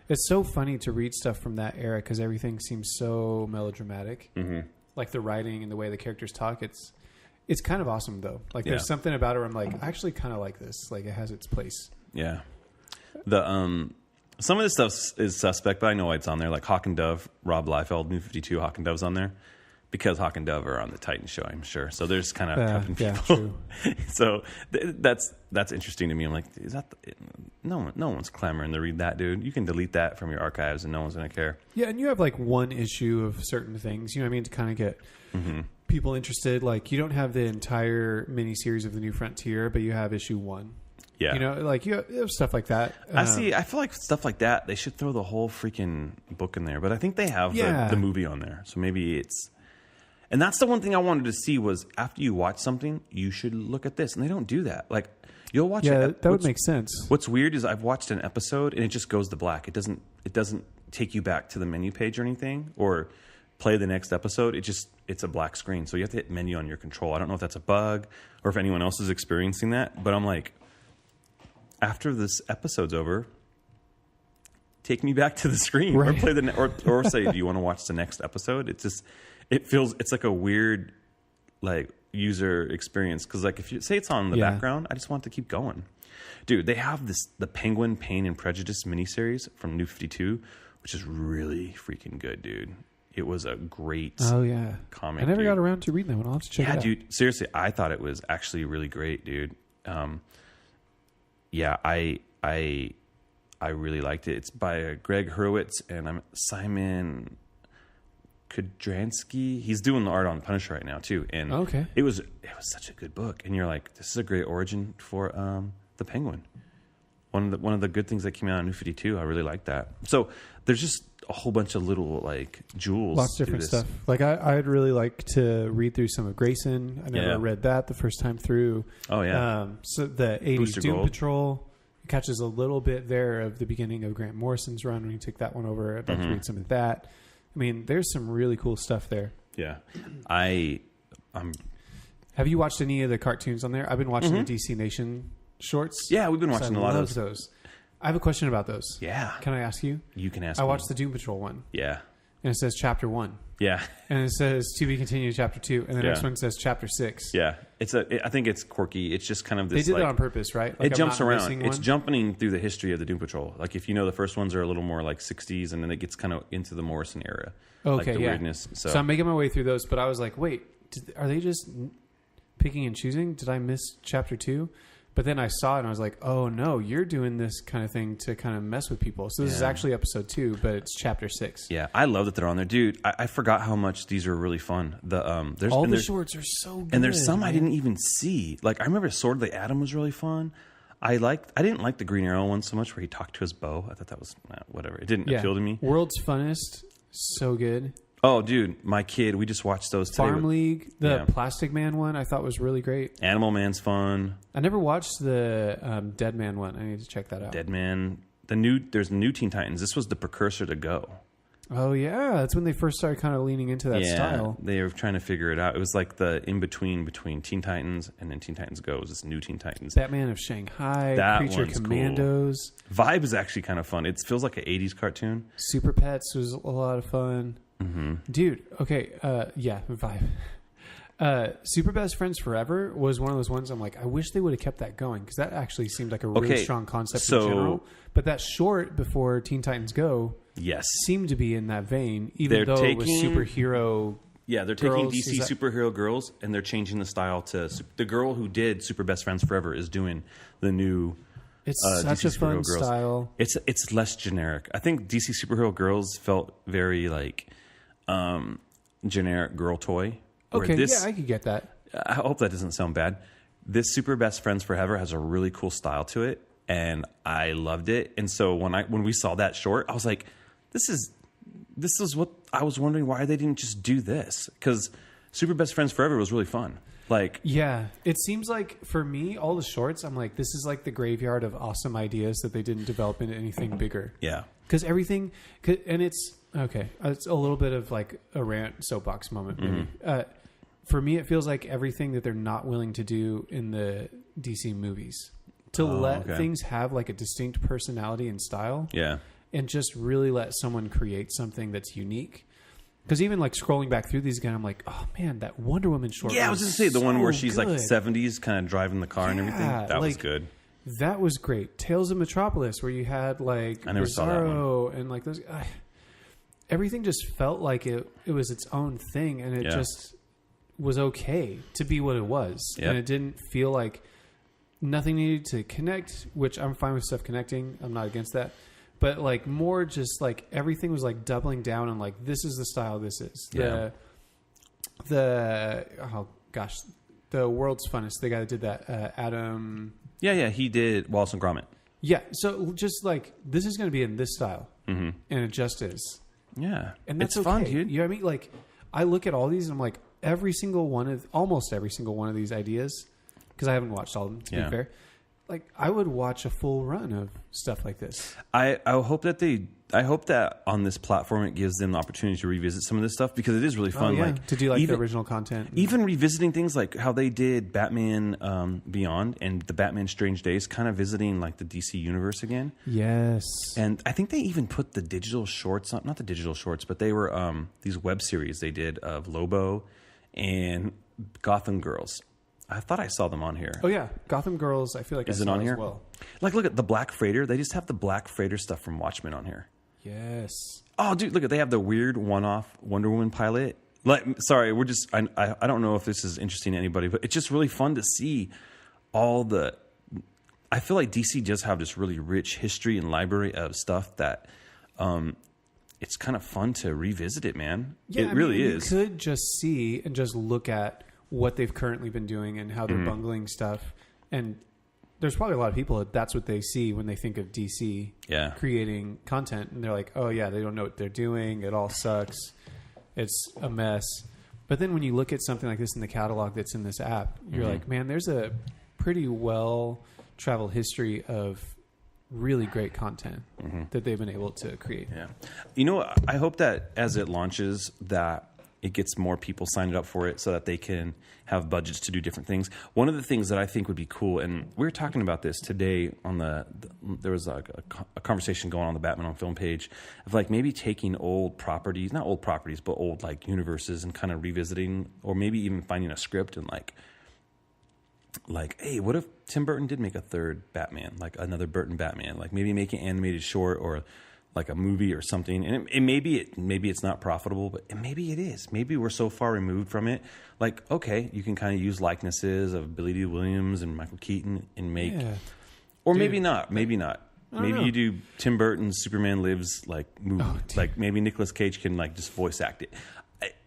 Speaker 2: It's so funny to read stuff from that era because everything seems so melodramatic. Mm-hmm. Like the writing and the way the characters talk, it's kind of awesome though. Like there's something about it where I'm like, I actually kind of like this. Like it has its place.
Speaker 1: Yeah. The some of this stuff is suspect, but I know why it's on there. Like Hawk and Dove, Rob Liefeld, New 52, Hawk and Dove's on there. Because Hawk and Dove are on the Titan show, I'm sure. So there's kind of cupping people. True. So that's interesting to me. I'm like, is that no one's clamoring to read that, dude. You can delete that from your archives, and no one's going to care.
Speaker 2: Yeah, and you have like one issue of certain things. You know what I mean? To kind of get people interested. Like you don't have the entire miniseries of the New Frontier, but you have issue 1.
Speaker 1: Yeah,
Speaker 2: you know, like you have stuff like that.
Speaker 1: I feel like stuff like that. They should throw the whole freaking book in there, but I think they have the movie on there, so maybe it's. And that's the one thing I wanted to see was after you watch something, you should look at this. And they don't do that. Like, you'll watch it.
Speaker 2: Yeah, that would make sense.
Speaker 1: What's weird is I've watched an episode and it just goes to black. It doesn't take you back to the menu page or anything or play the next episode. It's a black screen. So you have to hit menu on your control. I don't know if that's a bug or if anyone else is experiencing that. But I'm like, after this episode's over, take me back to the screen or play or say, do you want to watch the next episode? It's like a weird like user experience because like if you say it's on the background, I just want to keep going. Dude, they have the Penguin, Pain and Prejudice miniseries from New 52, which is really freaking good, dude. It was a great comic.
Speaker 2: I never got around to reading that one. I'll have to check it out.
Speaker 1: Yeah, dude. Seriously, I thought it was actually really great, dude. I really liked it. It's by Greg Hurwitz and Simon Kudransky. He's doing the art on Punisher right now too, and it was such a good book. And you're like, this is a great origin for the Penguin. One of the good things that came out in New 52. I really like that. So there's just a whole bunch of little like jewels.
Speaker 2: Lots of different stuff. Like I'd really like to read through some of Grayson. I never read that the first time through. Oh yeah. So the 80s Booster Doom Gold. Patrol catches a little bit there of the beginning of Grant Morrison's run when he took that one over. I'd like to read some of that. I mean, there's some really cool stuff there. Yeah. Have you watched any of the cartoons on there? I've been watching the DC Nation shorts.
Speaker 1: Yeah, we've been watching a lot of
Speaker 2: those. I have a question about those.
Speaker 1: Yeah.
Speaker 2: Can I ask you?
Speaker 1: You can ask me.
Speaker 2: I watched the Doom Patrol one.
Speaker 1: Yeah.
Speaker 2: And it says Chapter 1.
Speaker 1: Yeah.
Speaker 2: And it says to be continued Chapter 2. And the next one says Chapter 6.
Speaker 1: Yeah. I think it's quirky. It's just kind of this.
Speaker 2: They did it on purpose, right?
Speaker 1: Like it jumps around. It's jumping through the history of the Doom Patrol. Like if you know the first ones are a little more like 60s and then it gets kind of into the Morrison era.
Speaker 2: Okay,
Speaker 1: like the weirdness.
Speaker 2: So I'm making my way through those, but I was like, wait, are they just picking and choosing? Did I miss Chapter 2? But then I saw it and I was like, oh no, you're doing this kind of thing to kind of mess with people. So this is actually episode 2, but it's Chapter 6.
Speaker 1: Yeah, I love that they're on there. Dude, I forgot how much these are really fun.
Speaker 2: The shorts are so good.
Speaker 1: And there's some I didn't even see. Like I remember Sword of the Atom was really fun. I didn't like the Green Arrow one so much where he talked to his bow. I thought that was whatever. It didn't appeal to me.
Speaker 2: World's Funnest, so good.
Speaker 1: Oh, dude, my kid, we just watched those today.
Speaker 2: Farm League, the Plastic Man one, I thought was really great.
Speaker 1: Animal Man's fun.
Speaker 2: I never watched the Dead Man one. I need to check that out.
Speaker 1: Dead Man. There's new Teen Titans. This was the precursor to Go.
Speaker 2: Oh, yeah. That's when they first started kind of leaning into that style.
Speaker 1: They were trying to figure it out. It was like the in-between Teen Titans and then Teen Titans Go. It was this new Teen Titans.
Speaker 2: Batman of Shanghai, Creature Commandos.
Speaker 1: Cool. Vibe is actually kind of fun. It feels like an 80s cartoon.
Speaker 2: Super Pets was a lot of fun. Mm-hmm. Dude, okay. Vibe. Super Best Friends Forever was one of those ones I'm like, I wish they would have kept that going because that actually seemed like a really strong concept in general. But that short before Teen Titans Go seemed to be in that vein, even though it was superhero. Yeah,
Speaker 1: they're taking DC superhero girls and they're changing the style to the girl who did Super Best Friends Forever is doing the new.
Speaker 2: It's such
Speaker 1: DC
Speaker 2: a fun
Speaker 1: girls.
Speaker 2: style.
Speaker 1: It's less generic. I think DC superhero girls felt very like generic girl toy.
Speaker 2: Okay, I could get that.
Speaker 1: I hope that doesn't sound bad. This Super Best Friends Forever has a really cool style to it, and I loved it. And so when we saw that short, I was like, this is what I was wondering why they didn't just do this, because Super Best Friends Forever was really fun. Like,
Speaker 2: yeah, it seems like for me, all the shorts, I'm like, this is like the graveyard of awesome ideas that they didn't develop into anything bigger.
Speaker 1: Yeah,
Speaker 2: because everything, and it's okay. It's a little bit of like a rant soapbox moment, maybe. Mm-hmm. For me, it feels like everything that they're not willing to do in the DC movies to let things have like a distinct personality and style.
Speaker 1: Yeah.
Speaker 2: And just really let someone create something that's unique. Because even like scrolling back through these again, I'm like, oh man, that Wonder Woman short.
Speaker 1: Yeah, I was going to say the one where she's like 70s kind of driving the car and everything. That was good.
Speaker 2: That was great. Tales of Metropolis, where you had like
Speaker 1: I never saw that one.
Speaker 2: And like those. Everything just felt like it was its own thing, and it just was okay to be what it was. Yep. And it didn't feel like nothing needed to connect, which I'm fine with stuff connecting. I'm not against that. But like more just like everything was like doubling down on like, this is the style this is. The World's Funnest, the guy that did that, Adam.
Speaker 1: Yeah, he did Wallace and Gromit.
Speaker 2: Yeah, so just like, this is going to be in this style. Mm-hmm. And it just is.
Speaker 1: Yeah.
Speaker 2: And that's
Speaker 1: it's
Speaker 2: okay.
Speaker 1: fun, dude.
Speaker 2: You know what I mean? Like, I look at all these and I'm like, almost every single one of these ideas, because I haven't watched all of them, to be fair. Like, I would watch a full run of stuff like this.
Speaker 1: I hope that on this platform it gives them the opportunity to revisit some of this stuff, because it is really fun. Like
Speaker 2: to do like the original content,
Speaker 1: even revisiting things like how they did Batman Beyond and the Batman Strange Days, kind of visiting like the DC universe again.
Speaker 2: Yes,
Speaker 1: and I think they even put the digital shorts on, not the digital shorts, but they were these web series they did of Lobo and Gotham Girls. I thought I saw them on here.
Speaker 2: Oh yeah, Gotham Girls. I feel like
Speaker 1: is
Speaker 2: I
Speaker 1: it
Speaker 2: saw
Speaker 1: on
Speaker 2: as
Speaker 1: here?
Speaker 2: Well,
Speaker 1: like look at the Black Freighter. They just have the Black Freighter stuff from Watchmen on here.
Speaker 2: Yes.
Speaker 1: Oh, dude, look at they have the weird one-off Wonder Woman pilot. Like, sorry, we're just I don't know if this is interesting to anybody, but it's just really fun to see all the. I feel like DC does have this really rich history and library of stuff that. It's kind of fun to revisit it, man.
Speaker 2: Yeah,
Speaker 1: it really is.
Speaker 2: You could just see and just look at what they've currently been doing and how they're bungling stuff. And there's probably a lot of people that's what they see when they think of DC creating content. And they're like, oh, yeah, they don't know what they're doing. It all sucks. It's a mess. But then when you look at something like this in the catalog that's in this app, you're like, man, there's a pretty well-traveled history of really great content that they've been able to create.
Speaker 1: Yeah. You know, I hope that as it launches that it gets more people signed up for it so that they can have budgets to do different things. One of the things that I think would be cool, and we were talking about this today on there was a conversation going on the Batman on Film page of like maybe taking old properties, not old properties, but old like universes and kind of revisiting, or maybe even finding a script and like, hey, what if Tim Burton did make a third Batman, like another Burton Batman, like maybe make an animated short or like a movie or something. And maybe it's not profitable, but maybe it is. Maybe we're so far removed from it. Like, okay, you can kind of use likenesses of Billy D. Williams and Michael Keaton and make, or maybe not. Maybe you do Tim Burton's Superman Lives like movie. Like maybe Nicolas Cage can like just voice act it.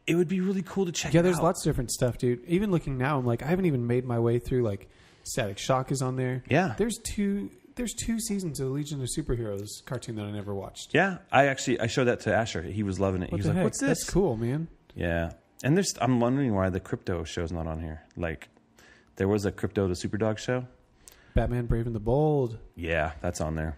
Speaker 1: It would be really cool to check it out.
Speaker 2: Yeah, there's lots of different stuff, dude. Even looking now, I'm like, I haven't even made my way through like Static Shock is on there.
Speaker 1: Yeah.
Speaker 2: There's two seasons of Legion of Superheroes cartoon that I never watched.
Speaker 1: Yeah. I showed that to Asher. He was loving it. He was like, what's this?
Speaker 2: That's cool, man.
Speaker 1: Yeah. And I'm wondering why the Crypto show's not on here. Like, there was a Crypto the Superdog show.
Speaker 2: Batman Brave and the Bold.
Speaker 1: Yeah, that's on there.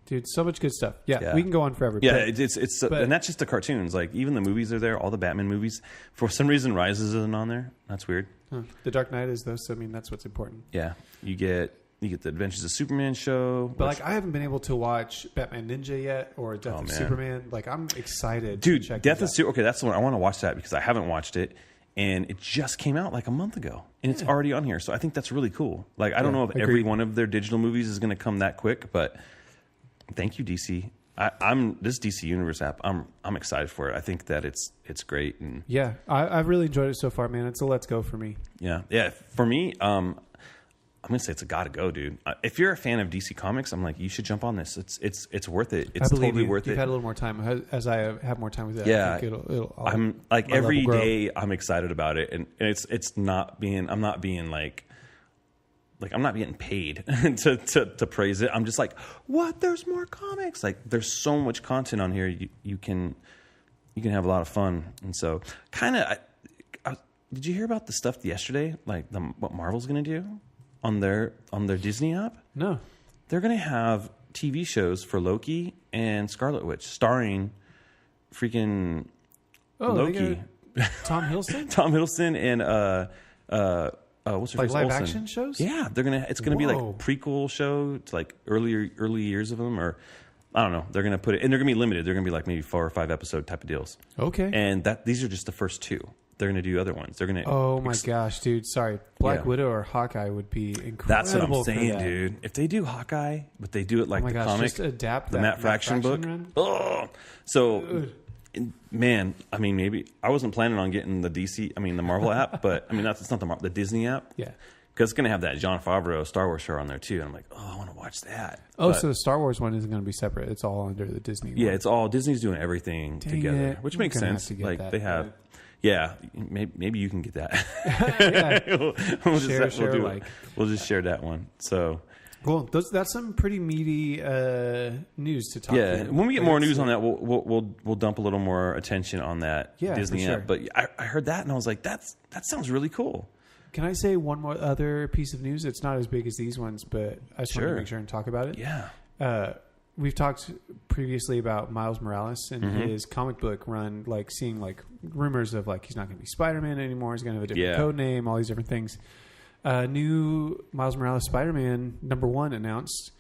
Speaker 2: Dude, so much good stuff. Yeah, we can go on forever.
Speaker 1: Yeah, but, and that's just the cartoons. Like, even the movies are there, all the Batman movies. For some reason, Rises isn't on there. That's weird.
Speaker 2: Huh. The Dark Knight is, though, so I mean, that's what's important.
Speaker 1: Yeah, you get the Adventures of Superman show.
Speaker 2: But, like, I haven't been able to watch Batman Ninja yet or Death of Superman. Like, I'm excited to check
Speaker 1: Death of Superman. Okay, that's the one. I want to watch that because I haven't watched it. And it just came out like a month ago. And it's already on here. So I think that's really cool. Like, I don't know if every one of their digital movies is going to come that quick, but thank you, DC. This DC Universe app, I'm excited for it. I think that it's great. And
Speaker 2: yeah, I've really enjoyed it so far, man. It's a let's go for me.
Speaker 1: Yeah. Yeah. For me, I'm going to say it's a gotta go, dude. If you're a fan of DC Comics, I'm like, you should jump on this. It's worth it. It's totally worth it.
Speaker 2: You've had a little more time. As I have more time with it,
Speaker 1: yeah.
Speaker 2: I think
Speaker 1: I'm like every day I'm excited about it. And it's not being, I'm not being like I'm not getting paid to praise it. I'm just like, what? There's more comics. Like, there's so much content on here. You can have a lot of fun. And so kind of, did you hear about the stuff yesterday? Like what Marvel's going to do on their Disney app?
Speaker 2: No.
Speaker 1: They're going to have TV shows for Loki and Scarlet Witch starring freaking Loki.
Speaker 2: Tom Hiddleston?
Speaker 1: Tom Hiddleston and what's her face?
Speaker 2: Live
Speaker 1: Olsen.
Speaker 2: action shows?
Speaker 1: Yeah, it's gonna be like a prequel show to like early years of them, or I don't know. They're gonna put it, and they're gonna be limited. They're gonna be like maybe 4 or 5 episode type of deals.
Speaker 2: Okay.
Speaker 1: And these are just the first 2. They're gonna do other ones. They're gonna.
Speaker 2: Oh my gosh, dude! Sorry, Black Widow or Hawkeye would be incredible.
Speaker 1: That's what I'm saying, dude. If they do Hawkeye, but they do it like the comic,
Speaker 2: just adapt
Speaker 1: the Matt Fraction book.
Speaker 2: Run?
Speaker 1: Oh, so. Dude. Man, I mean, maybe I wasn't planning on getting the Marvel app, but I mean, it's not the Disney app.
Speaker 2: Yeah.
Speaker 1: Because it's going to have that Jon Favreau Star Wars show on there too. And I'm like, I want to watch that.
Speaker 2: Oh, so the Star Wars one isn't going to be separate. It's all under the Disney one.
Speaker 1: Yeah, it's all, Disney's doing everything together, which makes sense. Like that, they have, maybe you can get that. We'll just share that one. So.
Speaker 2: Cool. That's some pretty meaty news to talk about.
Speaker 1: Yeah, when we get more news on that, we'll dump a little more attention on that Disney app. But I heard that and I was like, that sounds really cool.
Speaker 2: Can I say one more other piece of news? It's not as big as these ones, but I just want to make sure and talk about it.
Speaker 1: Yeah.
Speaker 2: We've talked previously about Miles Morales and his comic book run, like seeing like rumors of like he's not going to be Spider-Man anymore. He's going to have a different code name, all these different things. New Miles Morales Spider-Man #1 announced.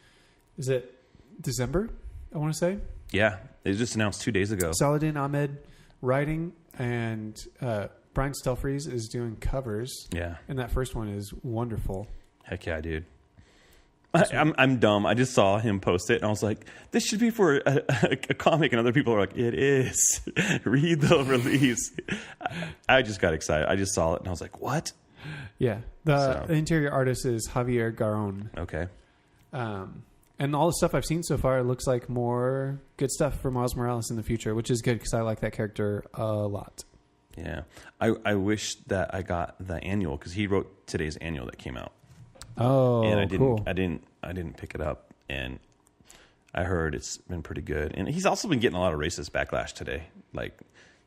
Speaker 2: Is it December? I want to say.
Speaker 1: Yeah, it just announced 2 days ago.
Speaker 2: Saladin Ahmed writing, and Brian Stelfreeze is doing covers.
Speaker 1: Yeah,
Speaker 2: and that first one is wonderful.
Speaker 1: Heck yeah, dude. I'm dumb. I just saw him post it, and I was like, "This should be for a comic." And other people are like, "It is." Read the release. I just got excited. I just saw it, and I was like, "What?"
Speaker 2: Yeah, the interior artist is Javier Garon.
Speaker 1: Okay.
Speaker 2: And all the stuff I've seen so far, it looks like more good stuff for Miles Morales in the future, which is good because I like that character a lot.
Speaker 1: Yeah, I wish that I got the annual because he wrote today's annual that came out.
Speaker 2: Oh,
Speaker 1: and I didn't,
Speaker 2: cool.
Speaker 1: I didn't pick it up, and I heard it's been pretty good. And he's also been getting a lot of racist backlash today, like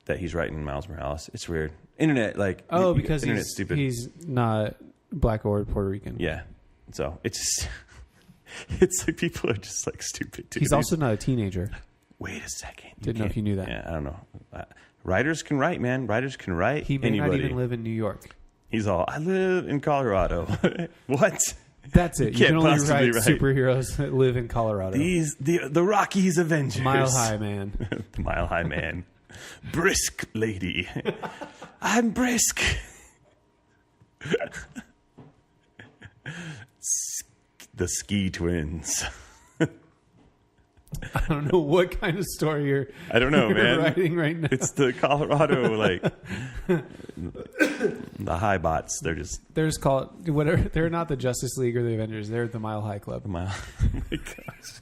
Speaker 1: that he's writing Miles Morales. It's weird. Internet, like
Speaker 2: because
Speaker 1: stupid.
Speaker 2: He's not black or Puerto Rican.
Speaker 1: Yeah, so it's it's like people are just like stupid. Dude.
Speaker 2: He's also not a teenager.
Speaker 1: Wait a second.
Speaker 2: Didn't know if you knew that.
Speaker 1: Yeah, I don't know. Writers can write, man. Writers can write.
Speaker 2: He may not even live in New York.
Speaker 1: He's all, I live in Colorado. What?
Speaker 2: That's it. You can only write superheroes that live in Colorado.
Speaker 1: The Rockies Avengers.
Speaker 2: Mile High Man.
Speaker 1: Mile High Man. Brisk lady. I'm brisk. The Ski Twins.
Speaker 2: I don't know what kind of story you're writing right now.
Speaker 1: It's the Colorado, like the high bots. They're just
Speaker 2: called whatever. They're not the Justice League or the Avengers. They're the Mile High Club.
Speaker 1: Oh my gosh.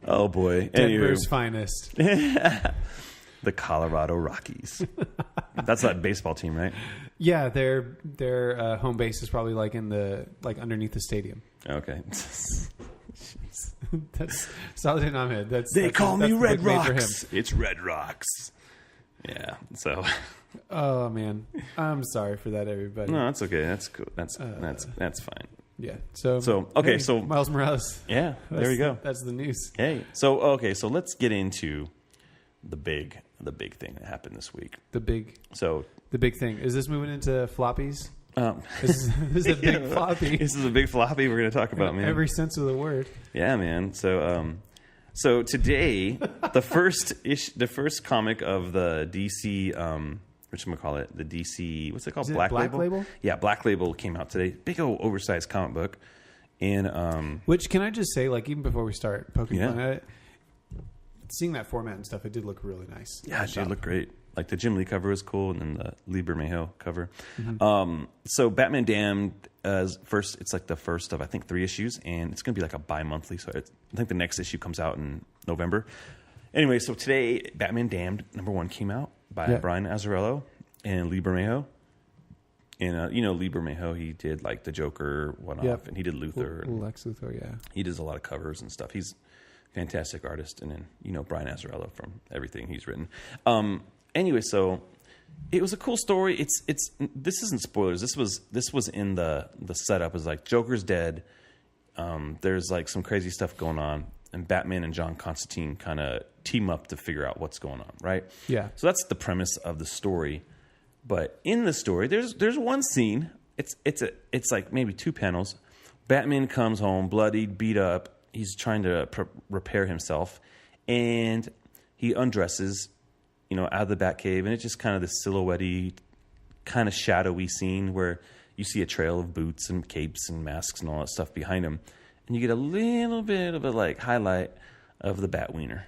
Speaker 1: Oh boy.
Speaker 2: Denver's finest.
Speaker 1: The Colorado Rockies. That's that baseball team, right?
Speaker 2: Yeah, their home base is probably like underneath the stadium.
Speaker 1: Okay.
Speaker 2: That's Saladin Ahmed.
Speaker 1: They call me Red Rocks. It's Red Rocks. Yeah. So.
Speaker 2: Oh man, I'm sorry for that, everybody.
Speaker 1: No, that's okay. That's cool. That's fine.
Speaker 2: Yeah. So
Speaker 1: okay.
Speaker 2: Hey,
Speaker 1: so
Speaker 2: Miles Morales.
Speaker 1: Yeah. There we go.
Speaker 2: That's the news.
Speaker 1: Hey. So let's get into the big thing that happened this week.
Speaker 2: The big thing. Is this moving into floppies? This is a big floppy.
Speaker 1: This is a big floppy we're going to talk about, man.
Speaker 2: Every sense of the word.
Speaker 1: Yeah, man. So today, the first comic of the DC, whatchamacallit, the DC, what's it called? Black Label? Yeah, Black Label came out today. Big old oversized comic book. And
Speaker 2: which, can I just say, like, even before we start poking fun at it, seeing that format and stuff, it did look really nice.
Speaker 1: Yeah, it did look great. Like the Jim Lee cover was cool, and then the Lee Bermejo cover.
Speaker 2: Mm-hmm.
Speaker 1: So Batman Damned first. It's like the first of I think 3 issues, and it's going to be like a bi-monthly. So I think the next issue comes out in November. Anyway, so today Batman Damned #1 came out by Brian Azzarello and Lee Bermejo. And Lee Bermejo, he did like the Joker one-off, and he did Luthor.
Speaker 2: Lex Luthor, yeah.
Speaker 1: He does a lot of covers and stuff. He's a fantastic artist, and then Brian Azzarello from everything he's written. Anyway, so it was a cool story. This isn't spoilers. This was in the setup. It was like Joker's dead. There's like some crazy stuff going on, and Batman and John Constantine kind of team up to figure out what's going on, right?
Speaker 2: Yeah.
Speaker 1: So that's the premise of the story. But in the story, there's one scene. It's like maybe 2 panels. Batman comes home, bloodied, beat up. He's trying to repair himself, and he undresses. Out of the Batcave, and it's just kind of this silhouette-y, kind of shadowy scene where you see a trail of boots and capes and masks and all that stuff behind him, and you get a little bit of a like highlight of the Bat Wiener,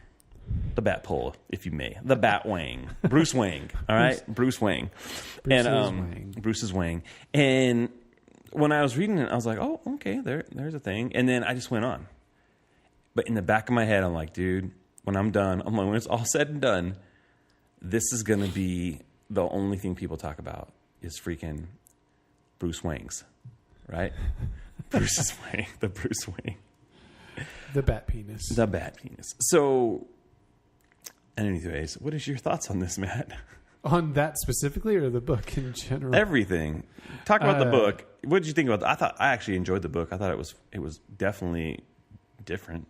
Speaker 1: the Bat Pole, if you may, the Bat Wang, Bruce Wang, all right, Bruce Wang, Bruce's Wang, and when I was reading it, I was like, oh, okay, there's a thing, and then I just went on, but in the back of my head, I'm like, dude, when I'm done, when it's all said and done. This is going to be the only thing people talk about is freaking Bruce Wangs, right? Bruce's Wang, the Bruce Wang.
Speaker 2: The Bat Penis.
Speaker 1: The Bat Penis. So, anyways, what is your thoughts on this, Matt?
Speaker 2: On that specifically or the book in general?
Speaker 1: Everything. Talk about the book. What did you think about that? I actually enjoyed the book. I thought it was definitely different.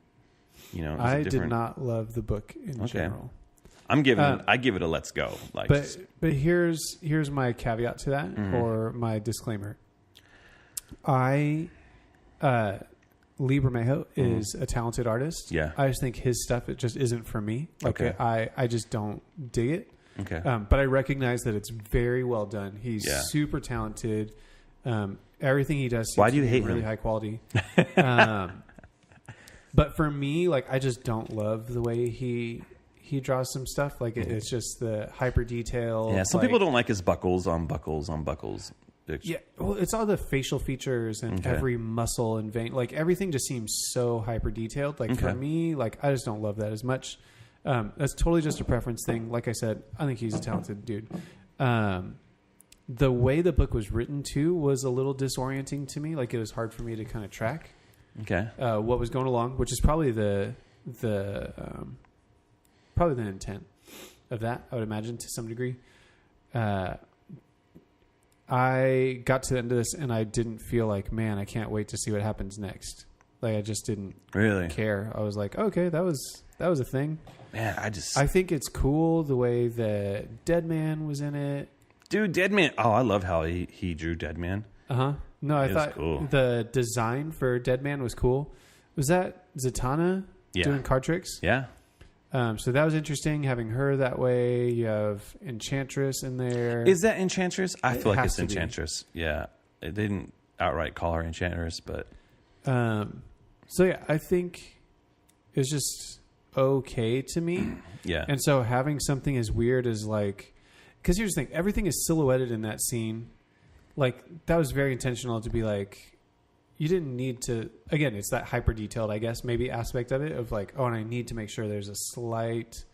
Speaker 2: I did not love the book in general.
Speaker 1: I give it a let's go.
Speaker 2: But here's my caveat to that, or my disclaimer. Lee Bermejo is a talented artist.
Speaker 1: Yeah.
Speaker 2: I just think his stuff, it just isn't for me.
Speaker 1: Okay.
Speaker 2: I just don't dig it.
Speaker 1: Okay.
Speaker 2: But I recognize that it's very well done. He's super talented. Everything he does seems to be really high quality. But for me, I just don't love the way he draws some stuff. It's just the hyper detail.
Speaker 1: Yeah, some people don't like his buckles on buckles on buckles.
Speaker 2: Yeah, well, it's all the facial features and every muscle and vein. Everything just seems so hyper detailed. For me, I just don't love that as much. That's totally just a preference thing. Like I said, I think he's a talented dude. The way the book was written too was a little disorienting to me. It was hard for me to kind of track what was going along, which is probably the intent of that, I would imagine, to some degree. I got to the end of this and I didn't feel like, man, I can't wait to see what happens next. I just didn't
Speaker 1: really
Speaker 2: care. I was like, okay, that was a thing.
Speaker 1: Man,
Speaker 2: I think it's cool the way that Deadman was in it.
Speaker 1: Dude, Deadman. Oh, I love how he drew Deadman.
Speaker 2: Uh-huh. No, I thought
Speaker 1: cool.
Speaker 2: The design for Deadman was cool. Was that Zatanna doing card tricks?
Speaker 1: Yeah.
Speaker 2: So that was interesting, having her that way. You have Enchantress in there.
Speaker 1: Is that Enchantress? I feel like it's Enchantress. Yeah. They didn't outright call her Enchantress, but...
Speaker 2: So, yeah, I think it's just okay to me.
Speaker 1: Yeah.
Speaker 2: And so having something as weird as because here's the thing, everything is silhouetted in that scene. That was very intentional to be you didn't need to, again, it's that hyper detailed, I guess, maybe aspect of it of and I need to make sure there's a slight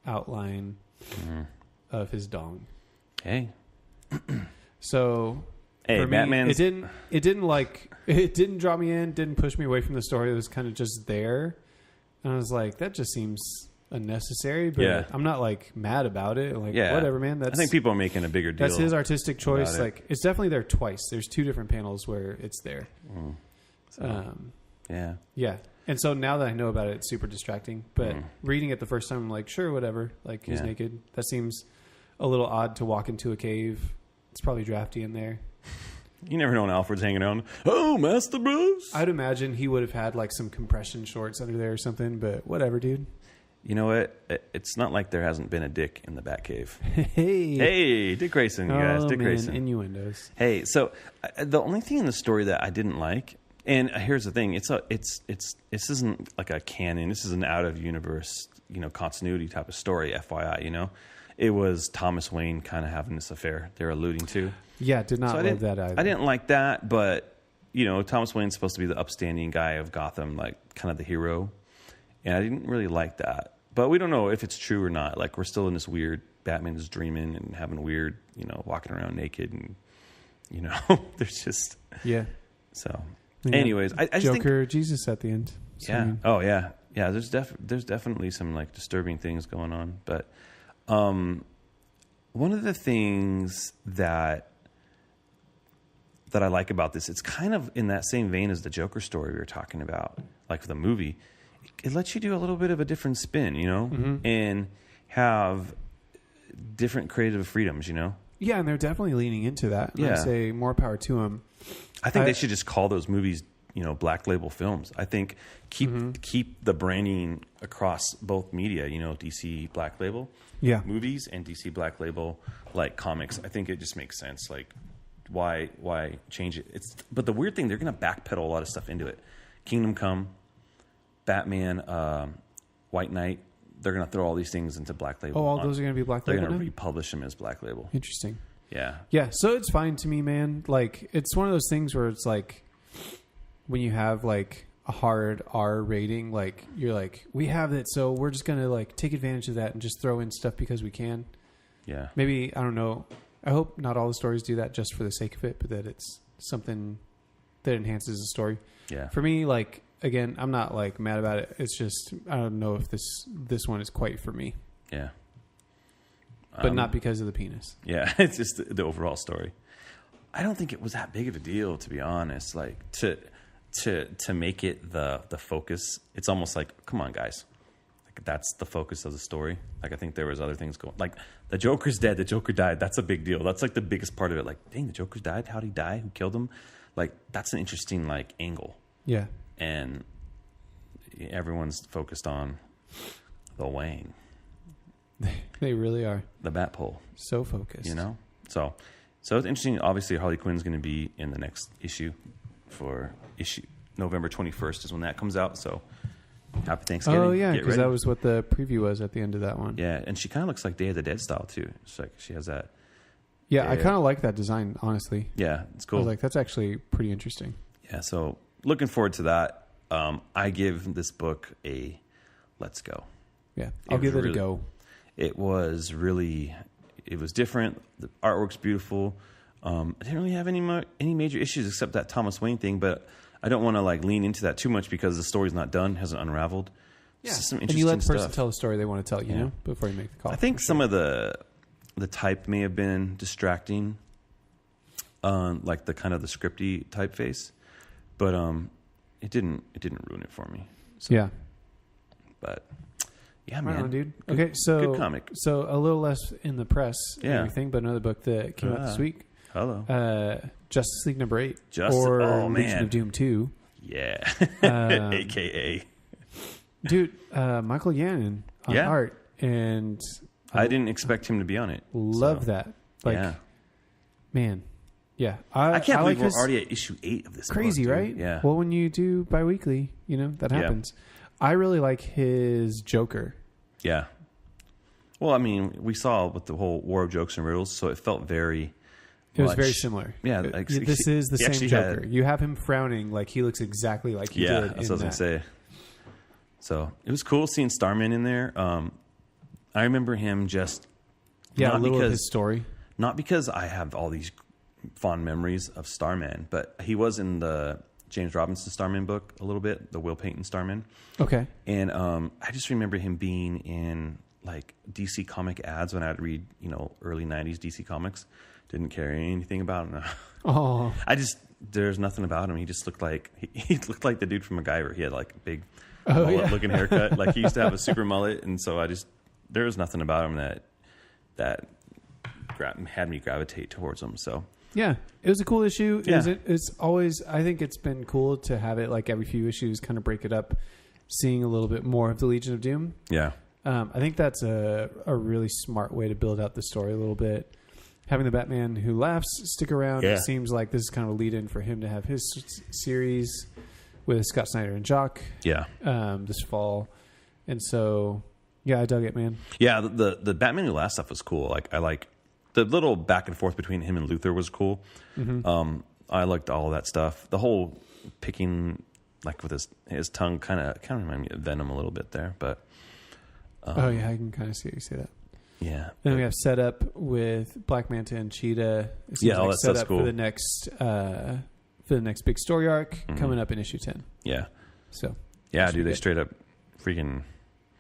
Speaker 2: outline of his dong.
Speaker 1: Hey.
Speaker 2: So
Speaker 1: hey, Batman's...
Speaker 2: it didn't draw me in, didn't push me away from the story. It was kind of just there. And I was like, that just seems unnecessary, but I'm not like mad about it. Like, whatever, man. I
Speaker 1: think people are making a bigger deal.
Speaker 2: That's his artistic choice. Like, it's definitely there twice. There's 2 different panels where it's there. Yeah. And so now that I know about it, it's super distracting. But reading it the first time, I'm like, sure, whatever. Like, he's naked. That seems a little odd to walk into a cave. It's probably drafty in there.
Speaker 1: You never know when Alfred's hanging out. Oh, Master Bruce.
Speaker 2: I'd imagine he would have had like some compression shorts under there or something, but whatever, dude.
Speaker 1: You know what? It's not like there hasn't been a dick in the Batcave.
Speaker 2: Hey,
Speaker 1: Dick Grayson, you guys. Dick Grayson.
Speaker 2: Innuendos.
Speaker 1: Hey, so the only thing in the story that I didn't like, and here's the thing: this isn't like a canon. This is an out of universe, continuity type of story. FYI, it was Thomas Wayne kind of having this affair they're alluding to.
Speaker 2: Yeah, did not love that either.
Speaker 1: I didn't like that, but Thomas Wayne's supposed to be the upstanding guy of Gotham, like kind of the hero. And I didn't really like that. But we don't know if it's true or not. Like, we're still in this weird, Batman is dreaming and having weird, walking around naked. And, there's just...
Speaker 2: Yeah.
Speaker 1: So, anyways, I just
Speaker 2: Joker,
Speaker 1: think...
Speaker 2: Jesus at the end.
Speaker 1: So, yeah. Oh, yeah. Yeah, there's definitely some, like, disturbing things going on. But one of the things that I like about this, it's kind of in that same vein as the Joker story we were talking about, like the movie. It lets you do a little bit of a different spin, and have different creative freedoms,
Speaker 2: Yeah, and they're definitely leaning into that. Yeah. I say more power to them.
Speaker 1: I think they should just call those movies, Black Label films. I think keep the branding across both media, DC Black Label movies and DC Black Label like comics. I think it just makes sense. Like, why change it? But the weird thing, they're going to backpedal a lot of stuff into it. Kingdom Come, Batman, White Knight, they're going to throw all these things into Black Label.
Speaker 2: Oh, all those are going to be Black Label.
Speaker 1: They're going to republish them as Black Label.
Speaker 2: Interesting.
Speaker 1: Yeah.
Speaker 2: Yeah, so it's fine to me, man. Like, it's one of those things where it's like, when you have like a hard R rating, like, you're like, we have it, so we're just going to like take advantage of that and just throw in stuff because we can.
Speaker 1: Yeah.
Speaker 2: Maybe, I don't know. I hope not all the stories do that just for the sake of it, but that it's something that enhances the story.
Speaker 1: Yeah.
Speaker 2: For me, like, again, I'm not like mad about it. It's just, I don't know if this one is quite for me.
Speaker 1: Yeah.
Speaker 2: But not because of the penis.
Speaker 1: Yeah. It's just the overall story. I don't think it was that big of a deal, to be honest. Like, to make it the focus, it's almost like, come on, guys. Like, that's the focus of the story. Like, I think there was other things going. Like, the Joker's dead. The Joker died. That's a big deal. That's like the biggest part of it. Like, dang, the Joker's died. How'd he die? Who killed him? Like, that's an interesting like angle. Yeah. And everyone's focused on the Wang.
Speaker 2: They really are.
Speaker 1: The Bat Pole.
Speaker 2: So focused.
Speaker 1: So it's interesting. Obviously, Harley Quinn's going to be in the next issue November 21st is when that comes out. So happy Thanksgiving.
Speaker 2: Oh, yeah, because that was what the preview was at the end of that one.
Speaker 1: Yeah, and she kind of looks like Day of the Dead style, too. It's like she has that.
Speaker 2: Yeah, I kind of like that design, honestly.
Speaker 1: Yeah, it's cool.
Speaker 2: I was like, that's actually pretty interesting.
Speaker 1: Yeah, so looking forward to that. I give this book a let's go.
Speaker 2: Yeah, I'll give it a go.
Speaker 1: It was different. The artwork's beautiful. I didn't really have any major issues except that Thomas Wayne thing, but I don't want to like lean into that too much because the story's not done, hasn't unraveled.
Speaker 2: Yeah,
Speaker 1: some interesting
Speaker 2: and you let the person
Speaker 1: stuff.
Speaker 2: Tell the story they want to tell, you know, before you make the call.
Speaker 1: I think some of the type may have been distracting, like the kind of the scripty typeface, but it didn't ruin it for me. So, yeah, but yeah, man,
Speaker 2: right on, dude. Okay, so
Speaker 1: good comic.
Speaker 2: So a little less in the press and everything, but another book that came out this week.
Speaker 1: Hello,
Speaker 2: Justice League number 8, or Legion of Doom 2.
Speaker 1: Yeah, AKA.
Speaker 2: Dude, Michael Yannon on art, and
Speaker 1: I didn't expect him to be on it.
Speaker 2: Love that. Like, man, yeah.
Speaker 1: I can't believe we're already at issue 8 of this.
Speaker 2: Crazy,
Speaker 1: book,
Speaker 2: right?
Speaker 1: Yeah.
Speaker 2: Well, when you do bi-weekly, you know, that happens. Yeah. I really like his Joker.
Speaker 1: Yeah. Well, I mean, we saw with the whole War of Jokes and Riddles, so it felt very...
Speaker 2: It was very similar.
Speaker 1: Yeah.
Speaker 2: Like, this is the same Joker. You have him frowning like he looks exactly like he did in that.
Speaker 1: That's what I was going to say. So it was cool seeing Starman in there. I remember him just...
Speaker 2: Yeah, a little of his story.
Speaker 1: Not because I have all these fond memories of Starman, but he was in the James Robinson Starman book a little bit, the Will Payton Starman.
Speaker 2: Okay.
Speaker 1: And I just remember him being in like DC comic ads when I'd read, early 90s DC comics. Didn't care anything about him.
Speaker 2: Oh.
Speaker 1: There's nothing about him. He just looked like he looked like the dude from MacGyver. He had like a big mullet-looking haircut. Like he used to have a super mullet, and so there was nothing about him that had me gravitate towards him. So
Speaker 2: yeah, it was a cool issue.
Speaker 1: Yeah.
Speaker 2: It's always, I think it's been cool to have it like every few issues, kind of break it up, seeing a little bit more of the Legion of Doom.
Speaker 1: Yeah,
Speaker 2: I think that's a really smart way to build out the story a little bit. Having the Batman Who Laughs stick around, It seems like this is kind of a lead-in for him to have his series with Scott Snyder and Jock.
Speaker 1: Yeah,
Speaker 2: this fall, and so yeah, I dug it, man.
Speaker 1: Yeah, the Batman Who Laughs stuff was cool. Like I like the little back and forth between him and Luthor was cool. Mm-hmm. I liked all of that stuff. The whole picking like with his tongue kind of reminded me of Venom a little bit there, but
Speaker 2: oh yeah, I can kind of see how you say that.
Speaker 1: Yeah.
Speaker 2: Then we have setup with Black Manta and Cheetah.
Speaker 1: All that stuff's cool
Speaker 2: for the next big story arc coming up in issue 10.
Speaker 1: Yeah.
Speaker 2: So.
Speaker 1: Yeah, dude, they straight up freaking.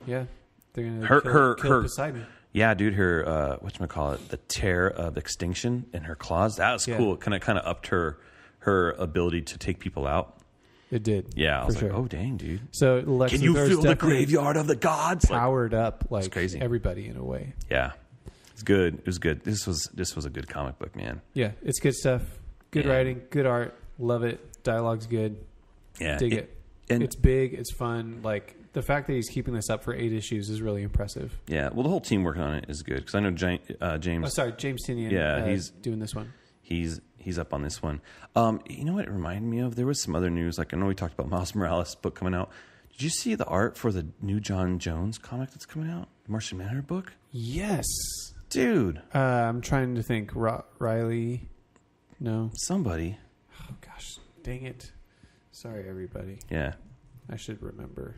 Speaker 2: Yeah, they're gonna
Speaker 1: kill
Speaker 2: Poseidon.
Speaker 1: Yeah, dude, her whatchamacallit, the tear of extinction in her claws. That was cool. Kind of upped her ability to take people out.
Speaker 2: It did.
Speaker 1: Yeah, I was like, oh dang, dude.
Speaker 2: So Lex
Speaker 1: can you feel the graveyard of the gods?
Speaker 2: Powered up like
Speaker 1: crazy.
Speaker 2: Everybody in a way.
Speaker 1: Yeah, it's good. It was good. This was a good comic book, man.
Speaker 2: Yeah, it's good stuff. Good writing, good art. Love it. Dialogue's good.
Speaker 1: Yeah,
Speaker 2: dig it. And it's big. It's fun. Like the fact that he's keeping this up for 8 issues is really impressive.
Speaker 1: Yeah. Well, the whole team working on it is good because I know James.
Speaker 2: James Tynion.
Speaker 1: Yeah, he's
Speaker 2: doing this one.
Speaker 1: He's up on this one. You know what it reminded me of? There was some other news. Like I know we talked about Miles Morales' book coming out. Did you see the art for the new John Jones comic that's coming out? The Martian Manhunter book?
Speaker 2: Yes.
Speaker 1: Dude.
Speaker 2: I'm trying to think. Riley? No.
Speaker 1: Somebody.
Speaker 2: Oh, gosh. Dang it. Sorry, everybody.
Speaker 1: Yeah.
Speaker 2: I should remember.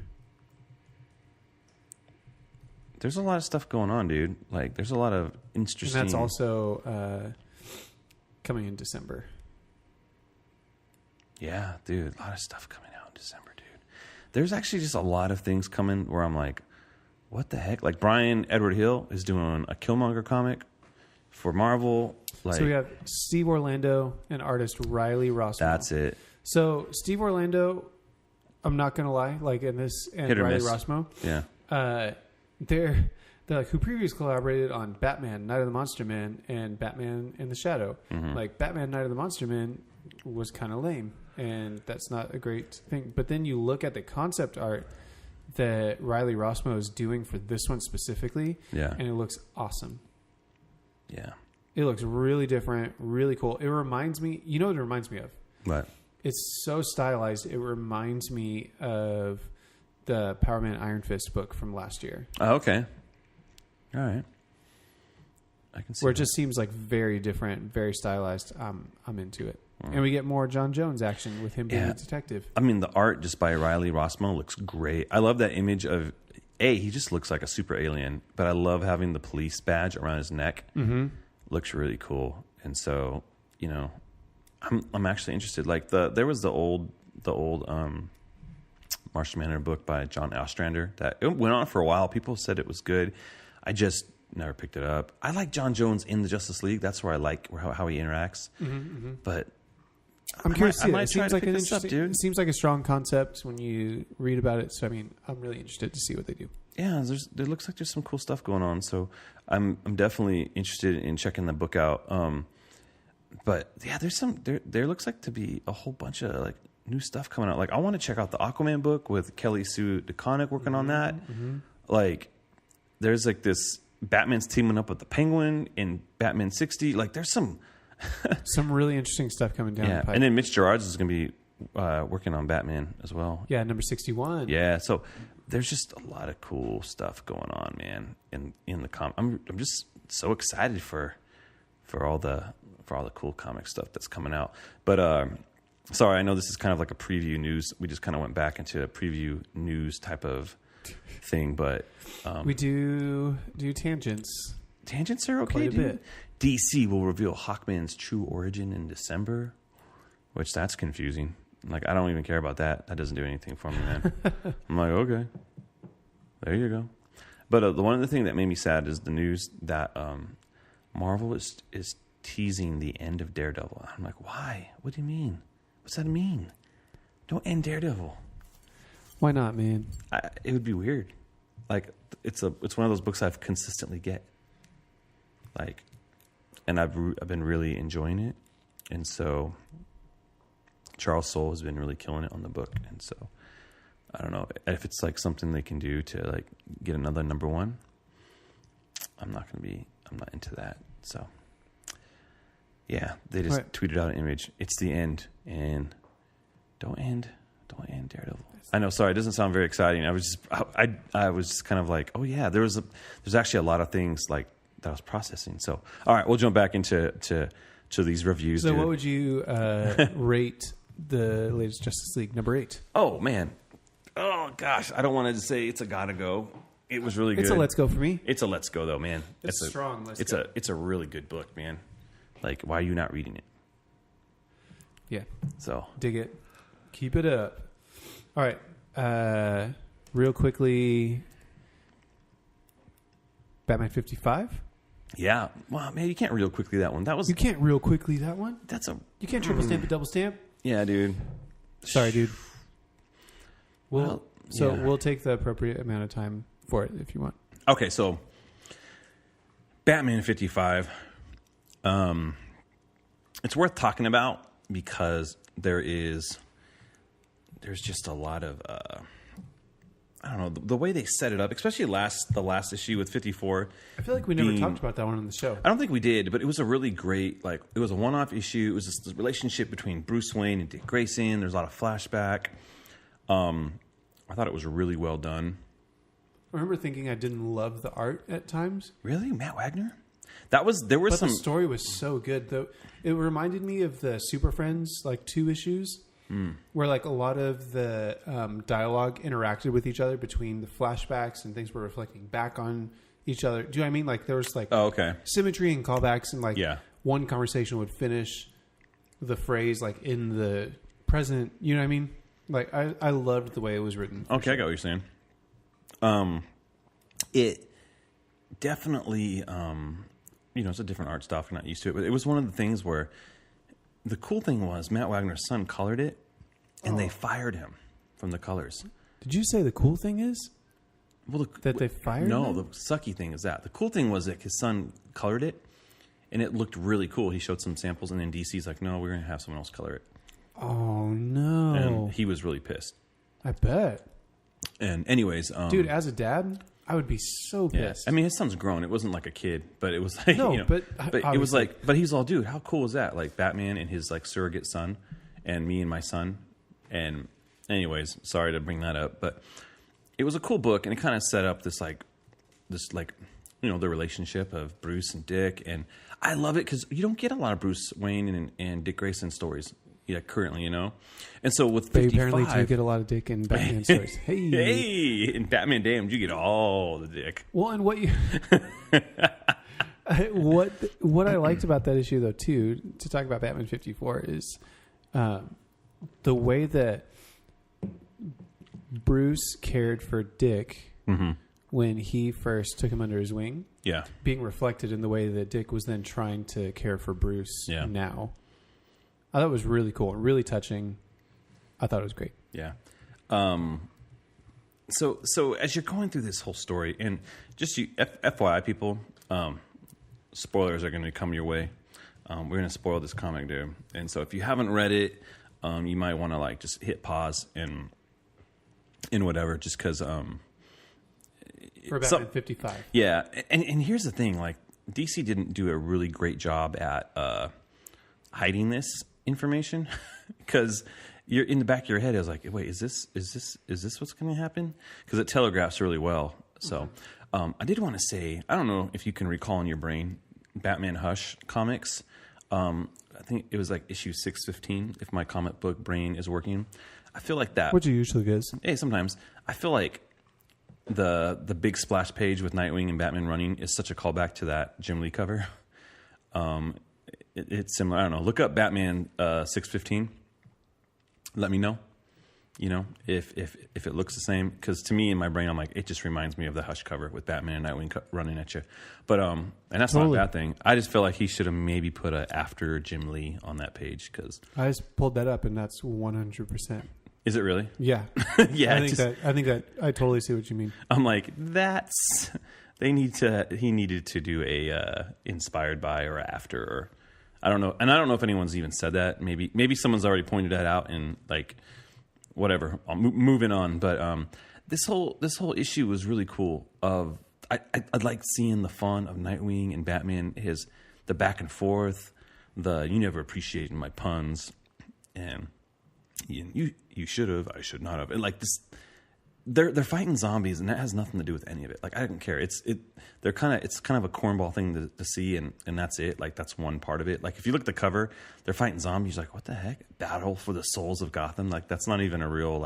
Speaker 1: There's a lot of stuff going on, dude. Like, there's a lot of interesting...
Speaker 2: And that's also... coming in December.
Speaker 1: Yeah, dude. A lot of stuff coming out in December, dude. There's actually just a lot of things coming where I'm like, what the heck? Like Brian Edward Hill is doing a Killmonger comic for Marvel. Like,
Speaker 2: so we have Steve Orlando and artist Riley Rossmo.
Speaker 1: That's it.
Speaker 2: So Steve Orlando, I'm not going to lie, like in this, and Riley Rossmo.
Speaker 1: Yeah.
Speaker 2: They're like who previously collaborated on Batman, Night of the Monster Man, and Batman in the Shadow. Mm-hmm. Like Batman, Night of the Monster Man was kind of lame, and that's not a great thing. But then you look at the concept art that Riley Rossmo is doing for this one specifically, and it looks awesome.
Speaker 1: Yeah. It
Speaker 2: looks really different, really cool. It reminds me, you know what it reminds me of?
Speaker 1: What?
Speaker 2: It's so stylized. It reminds me of the Power Man Iron Fist book from last year.
Speaker 1: Oh, okay. All right. I can see
Speaker 2: where it just seems like very different, very stylized. I'm into it. And we get more John Jones action with him being a detective.
Speaker 1: I mean, the art just by Riley Rossmo looks great. I love that image of, he just looks like a super alien, but I love having the police badge around his neck. Mm-hmm. Looks really cool. And so, I'm actually interested. Like there was the old Martian Manhunter book by John Ostrander that it went on for a while. People said it was good. I just never picked it up. I like John Jones in the Justice League. That's where I like how he interacts. Mm-hmm, mm-hmm. But
Speaker 2: I'm curious. It seems like an interesting, dude. It seems like a strong concept when you read about it. So I mean, I'm really interested to see what they do.
Speaker 1: Yeah, there looks like there's some cool stuff going on. So I'm definitely interested in checking the book out. But yeah, there looks like to be a whole bunch of like new stuff coming out. Like I want to check out the Aquaman book with Kelly Sue DeConnick working on that. Mm-hmm. Like there's like this Batman's teaming up with the Penguin in Batman 60. Like there's some
Speaker 2: really interesting stuff coming down the pipe.
Speaker 1: And then Mitch Gerards is going to be working on Batman as well.
Speaker 2: Yeah, number 61.
Speaker 1: Yeah, so there's just a lot of cool stuff going on, man. In the comic, I'm just so excited for all the cool comic stuff that's coming out. But sorry, I know this is kind of like a preview news. We just kind of went back into a preview news type of thing, but
Speaker 2: we do tangents.
Speaker 1: tangents are okay, dude. DC will reveal Hawkman's true origin in December, which that's confusing. Like, I don't even care about that. That doesn't do anything for me, man. I'm like, okay, there you go. But the one other thing that made me sad is the news that Marvel is teasing the end of Daredevil. I'm like, why? What do you mean? What's that mean? Don't end Daredevil.
Speaker 2: Why not, man?
Speaker 1: It would be weird. Like, it's one of those books I've consistently get. Like, and I've been really enjoying it, and so Charles Soule has been really killing it on the book, and so I don't know if it's like something they can do to like get another #1. I'm not into that. So yeah, they just tweeted out an image. It's the end, and don't end Daredevil. I know. Sorry, it doesn't sound very exciting. I was just kind of like, oh yeah, there's actually a lot of things like that I was processing. So all right, we'll jump back into these reviews.
Speaker 2: So what would you rate the latest Justice League #8?
Speaker 1: Oh man, oh gosh, I don't want to say it's a gotta go. It was really good.
Speaker 2: It's a let's go for me.
Speaker 1: It's a let's go though, man.
Speaker 2: It's strong.
Speaker 1: It's a really good book, man. Like, why are you not reading it?
Speaker 2: Yeah.
Speaker 1: So
Speaker 2: dig it. Keep it up. All right. Real quickly, Batman 55.
Speaker 1: Yeah. Well, man, you can't real quickly that one.
Speaker 2: You can't real quickly that one. You can't triple stamp and double stamp.
Speaker 1: Yeah, dude.
Speaker 2: Sorry, dude. We'll take the appropriate amount of time for it if you want.
Speaker 1: Okay, so Batman 55. It's worth talking about because there's just a lot of I don't know, the way they set it up, especially the last issue with 54.
Speaker 2: I feel like we never talked about that one on the show.
Speaker 1: I don't think we did, but it was a really great, like, it was a one-off issue. It was just the relationship between Bruce Wayne and Dick Grayson. There's a lot of flashback. I thought it was really well done.
Speaker 2: I remember thinking I didn't love the art at times.
Speaker 1: Really? Matt Wagner?
Speaker 2: But the story was so good, though. It reminded me of the Super Friends, like 2 issues. Where like a lot of the dialogue interacted with each other between the flashbacks and things were reflecting back on each other. Do you know what I mean? Like there was like symmetry and callbacks, and like one conversation would finish the phrase like in the present. You know what I mean? Like I loved the way it was written.
Speaker 1: Okay, sure. I got what you're saying. It definitely, it's a different art style. We're not used to it, but it was one of the things where the cool thing was Matt Wagner's son colored it, and they fired him from the colors.
Speaker 2: Did you say the cool thing is that they fired him?
Speaker 1: No, the sucky thing is that. The cool thing was that his son colored it, and it looked really cool. He showed some samples, and then DC's like, no, we're going to have someone else color it.
Speaker 2: Oh, no.
Speaker 1: And he was really pissed.
Speaker 2: I bet.
Speaker 1: And anyways...
Speaker 2: dude, as a dad... I would be so pissed.
Speaker 1: Yeah. I mean, his son's grown. It wasn't like a kid, but it was like,
Speaker 2: but
Speaker 1: it was like, but he's all, dude, how cool is that? Like Batman and his like surrogate son and me and my son. And anyways, sorry to bring that up, but it was a cool book, and it kind of set up this the relationship of Bruce and Dick. And I love it because you don't get a lot of Bruce Wayne and Dick Grayson stories. Yeah, currently, and so with 55,
Speaker 2: apparently do get a lot I and Batman stories.
Speaker 1: Hey, in Batman Damned, you get all the dick.
Speaker 2: Well, and what you, what I liked about that issue though too, to talk about Batman 54 is the way that Bruce cared for Dick when he first took him under his wing.
Speaker 1: Yeah,
Speaker 2: being reflected in the way that Dick was then trying to care for Bruce.
Speaker 1: Yeah.
Speaker 2: Now. I thought it was really cool, really touching. I thought it was great.
Speaker 1: Yeah. So as you're going through this whole story, and just FYI, people, spoilers are going to come your way. We're going to spoil this comic, dude. And so if you haven't read it, you might want to like just hit pause and whatever, just because.
Speaker 2: For Batman 55.
Speaker 1: Yeah, and here's the thing: like DC didn't do a really great job at hiding this information, because you're in the back of your head. I was like, wait, is this what's going to happen? Because it telegraphs really well. So I did want to say, I don't know if you can recall in your brain Batman Hush comics. I think it was like issue 615. If my comic book brain is working, I feel like that.
Speaker 2: What you usually is.
Speaker 1: Hey, sometimes I feel like the big splash page with Nightwing and Batman running is such a callback to that Jim Lee cover. It's similar. I don't know. Look up Batman 615. Let me know. You know, if it looks the same, because to me in my brain I'm like, it just reminds me of the Hush cover with Batman and Nightwing running at you. But and that's not a bad thing. I just feel like he should have maybe put a after Jim Lee on that page, because
Speaker 2: I just pulled that up and that's 100%.
Speaker 1: Is it really?
Speaker 2: Yeah.
Speaker 1: Yeah.
Speaker 2: I think that I totally see what you mean.
Speaker 1: I'm like, he needed to do a inspired by or after, or I don't know. And I don't know if anyone's even said that. Maybe someone's already pointed that out, and like, whatever. Moving on. But this whole issue was really cool. I like seeing the fun of Nightwing and Batman, the back and forth, you never appreciated my puns, and you should have, I should not have. And like this, they're fighting zombies, and that has nothing to do with any of it. Like, I don't care. It's kind of a cornball thing to see, and that's it. Like, that's one part of it. Like, if you look at the cover, they're fighting zombies. Like, what the heck? Battle for the souls of Gotham. Like, that's not even a real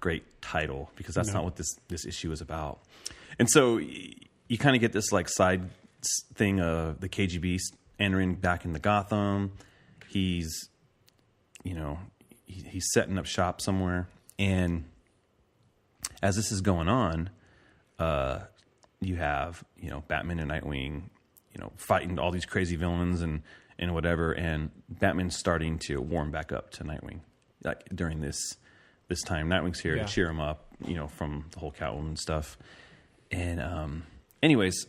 Speaker 1: great title, because that's not what this issue is about. And so you kind of get this like side thing of the KGB entering back into Gotham. He's setting up shop somewhere, and as this is going on, you have, Batman and Nightwing, fighting all these crazy villains and whatever, and Batman's starting to warm back up to Nightwing, like during this time. Nightwing's here to cheer him up, from the whole Catwoman stuff. And anyways,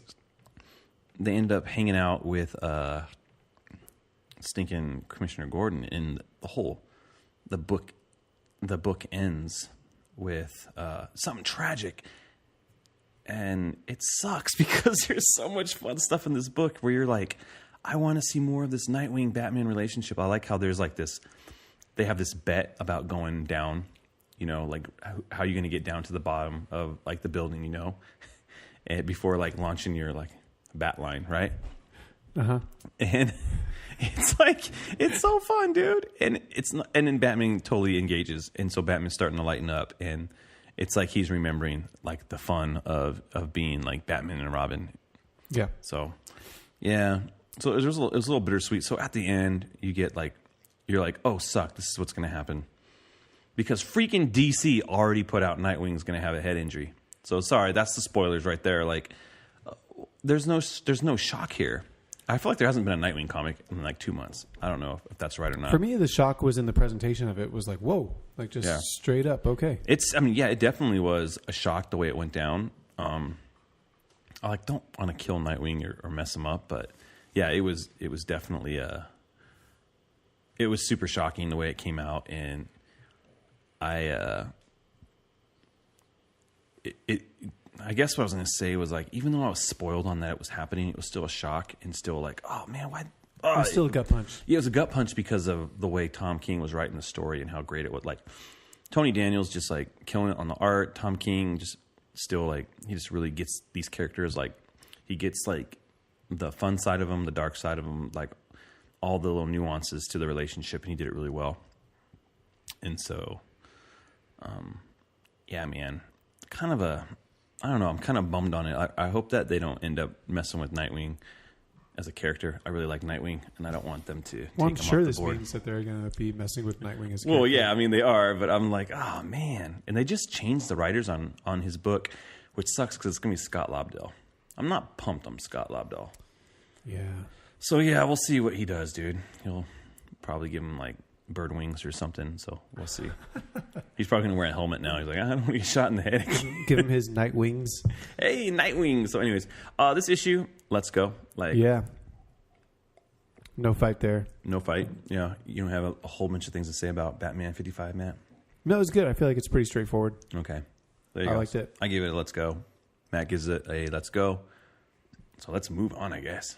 Speaker 1: they end up hanging out with stinking Commissioner Gordon, and the book ends with something tragic, and it sucks because there's so much fun stuff in this book where you're like, I want to see more of this Nightwing Batman relationship. I like how there's like this, they have this bet about going down, like how you're going to get down to the bottom of like the building, and before like launching your like bat line, right? And it's like, it's so fun, dude. And then Batman totally engages. And so Batman's starting to lighten up, and it's like he's remembering like the fun of being like Batman and Robin. Yeah. So, yeah. So it was a little bittersweet. So at the end, you're like, oh, suck. This is what's going to happen. Because freaking DC already put out Nightwing's going to have a head injury. So sorry, that's the spoilers right there. Like, there's no shock here. I feel like there hasn't been a Nightwing comic in like 2 months. I don't know if that's right or not.
Speaker 2: For me, the shock was in the presentation of it. It was like, whoa, like just straight up, okay.
Speaker 1: It definitely was a shock the way it went down. I don't want to kill Nightwing or mess him up, but yeah, it was definitely it was super shocking the way it came out, and I guess what I was going to say was like, even though I was spoiled on that it was happening, it was still a shock, and still like, oh man, why?
Speaker 2: It was still a gut punch.
Speaker 1: Yeah, it was a gut punch because of the way Tom King was writing the story and how great it was. Like, Tony Daniels just like killing it on the art. Tom King just still like, he just really gets these characters. Like, he gets like the fun side of them, the dark side of them, like all the little nuances to the relationship, and he did it really well. And so, yeah, man, I don't know. I'm kind of bummed on it. I hope that they don't end up messing with Nightwing as a character. I really like Nightwing, and I don't want them to take him off the board.
Speaker 2: I'm sure this means that they're going to be messing with Nightwing as a character.
Speaker 1: Well, yeah, I mean, they are, but I'm like, oh, man. And they just changed the writers on his book, which sucks because it's going to be Scott Lobdell. I'm not pumped on Scott Lobdell.
Speaker 2: Yeah.
Speaker 1: So, yeah, we'll see what he does, dude. He'll probably give him, like, bird wings or something, so we'll see. He's probably going to wear a helmet now. He's like, I don't want to get shot in the head.
Speaker 2: Give him his night wings.
Speaker 1: Hey, night wings. So anyways, this issue, let's go. Like,
Speaker 2: yeah. No fight there.
Speaker 1: No fight. Yeah. You don't have a whole bunch of things to say about Batman 55, Matt?
Speaker 2: No, it's good. I feel like it's pretty straightforward.
Speaker 1: Okay. There you go.
Speaker 2: I liked it.
Speaker 1: I gave it a let's go. Matt gives it a let's go. So let's move on, I guess.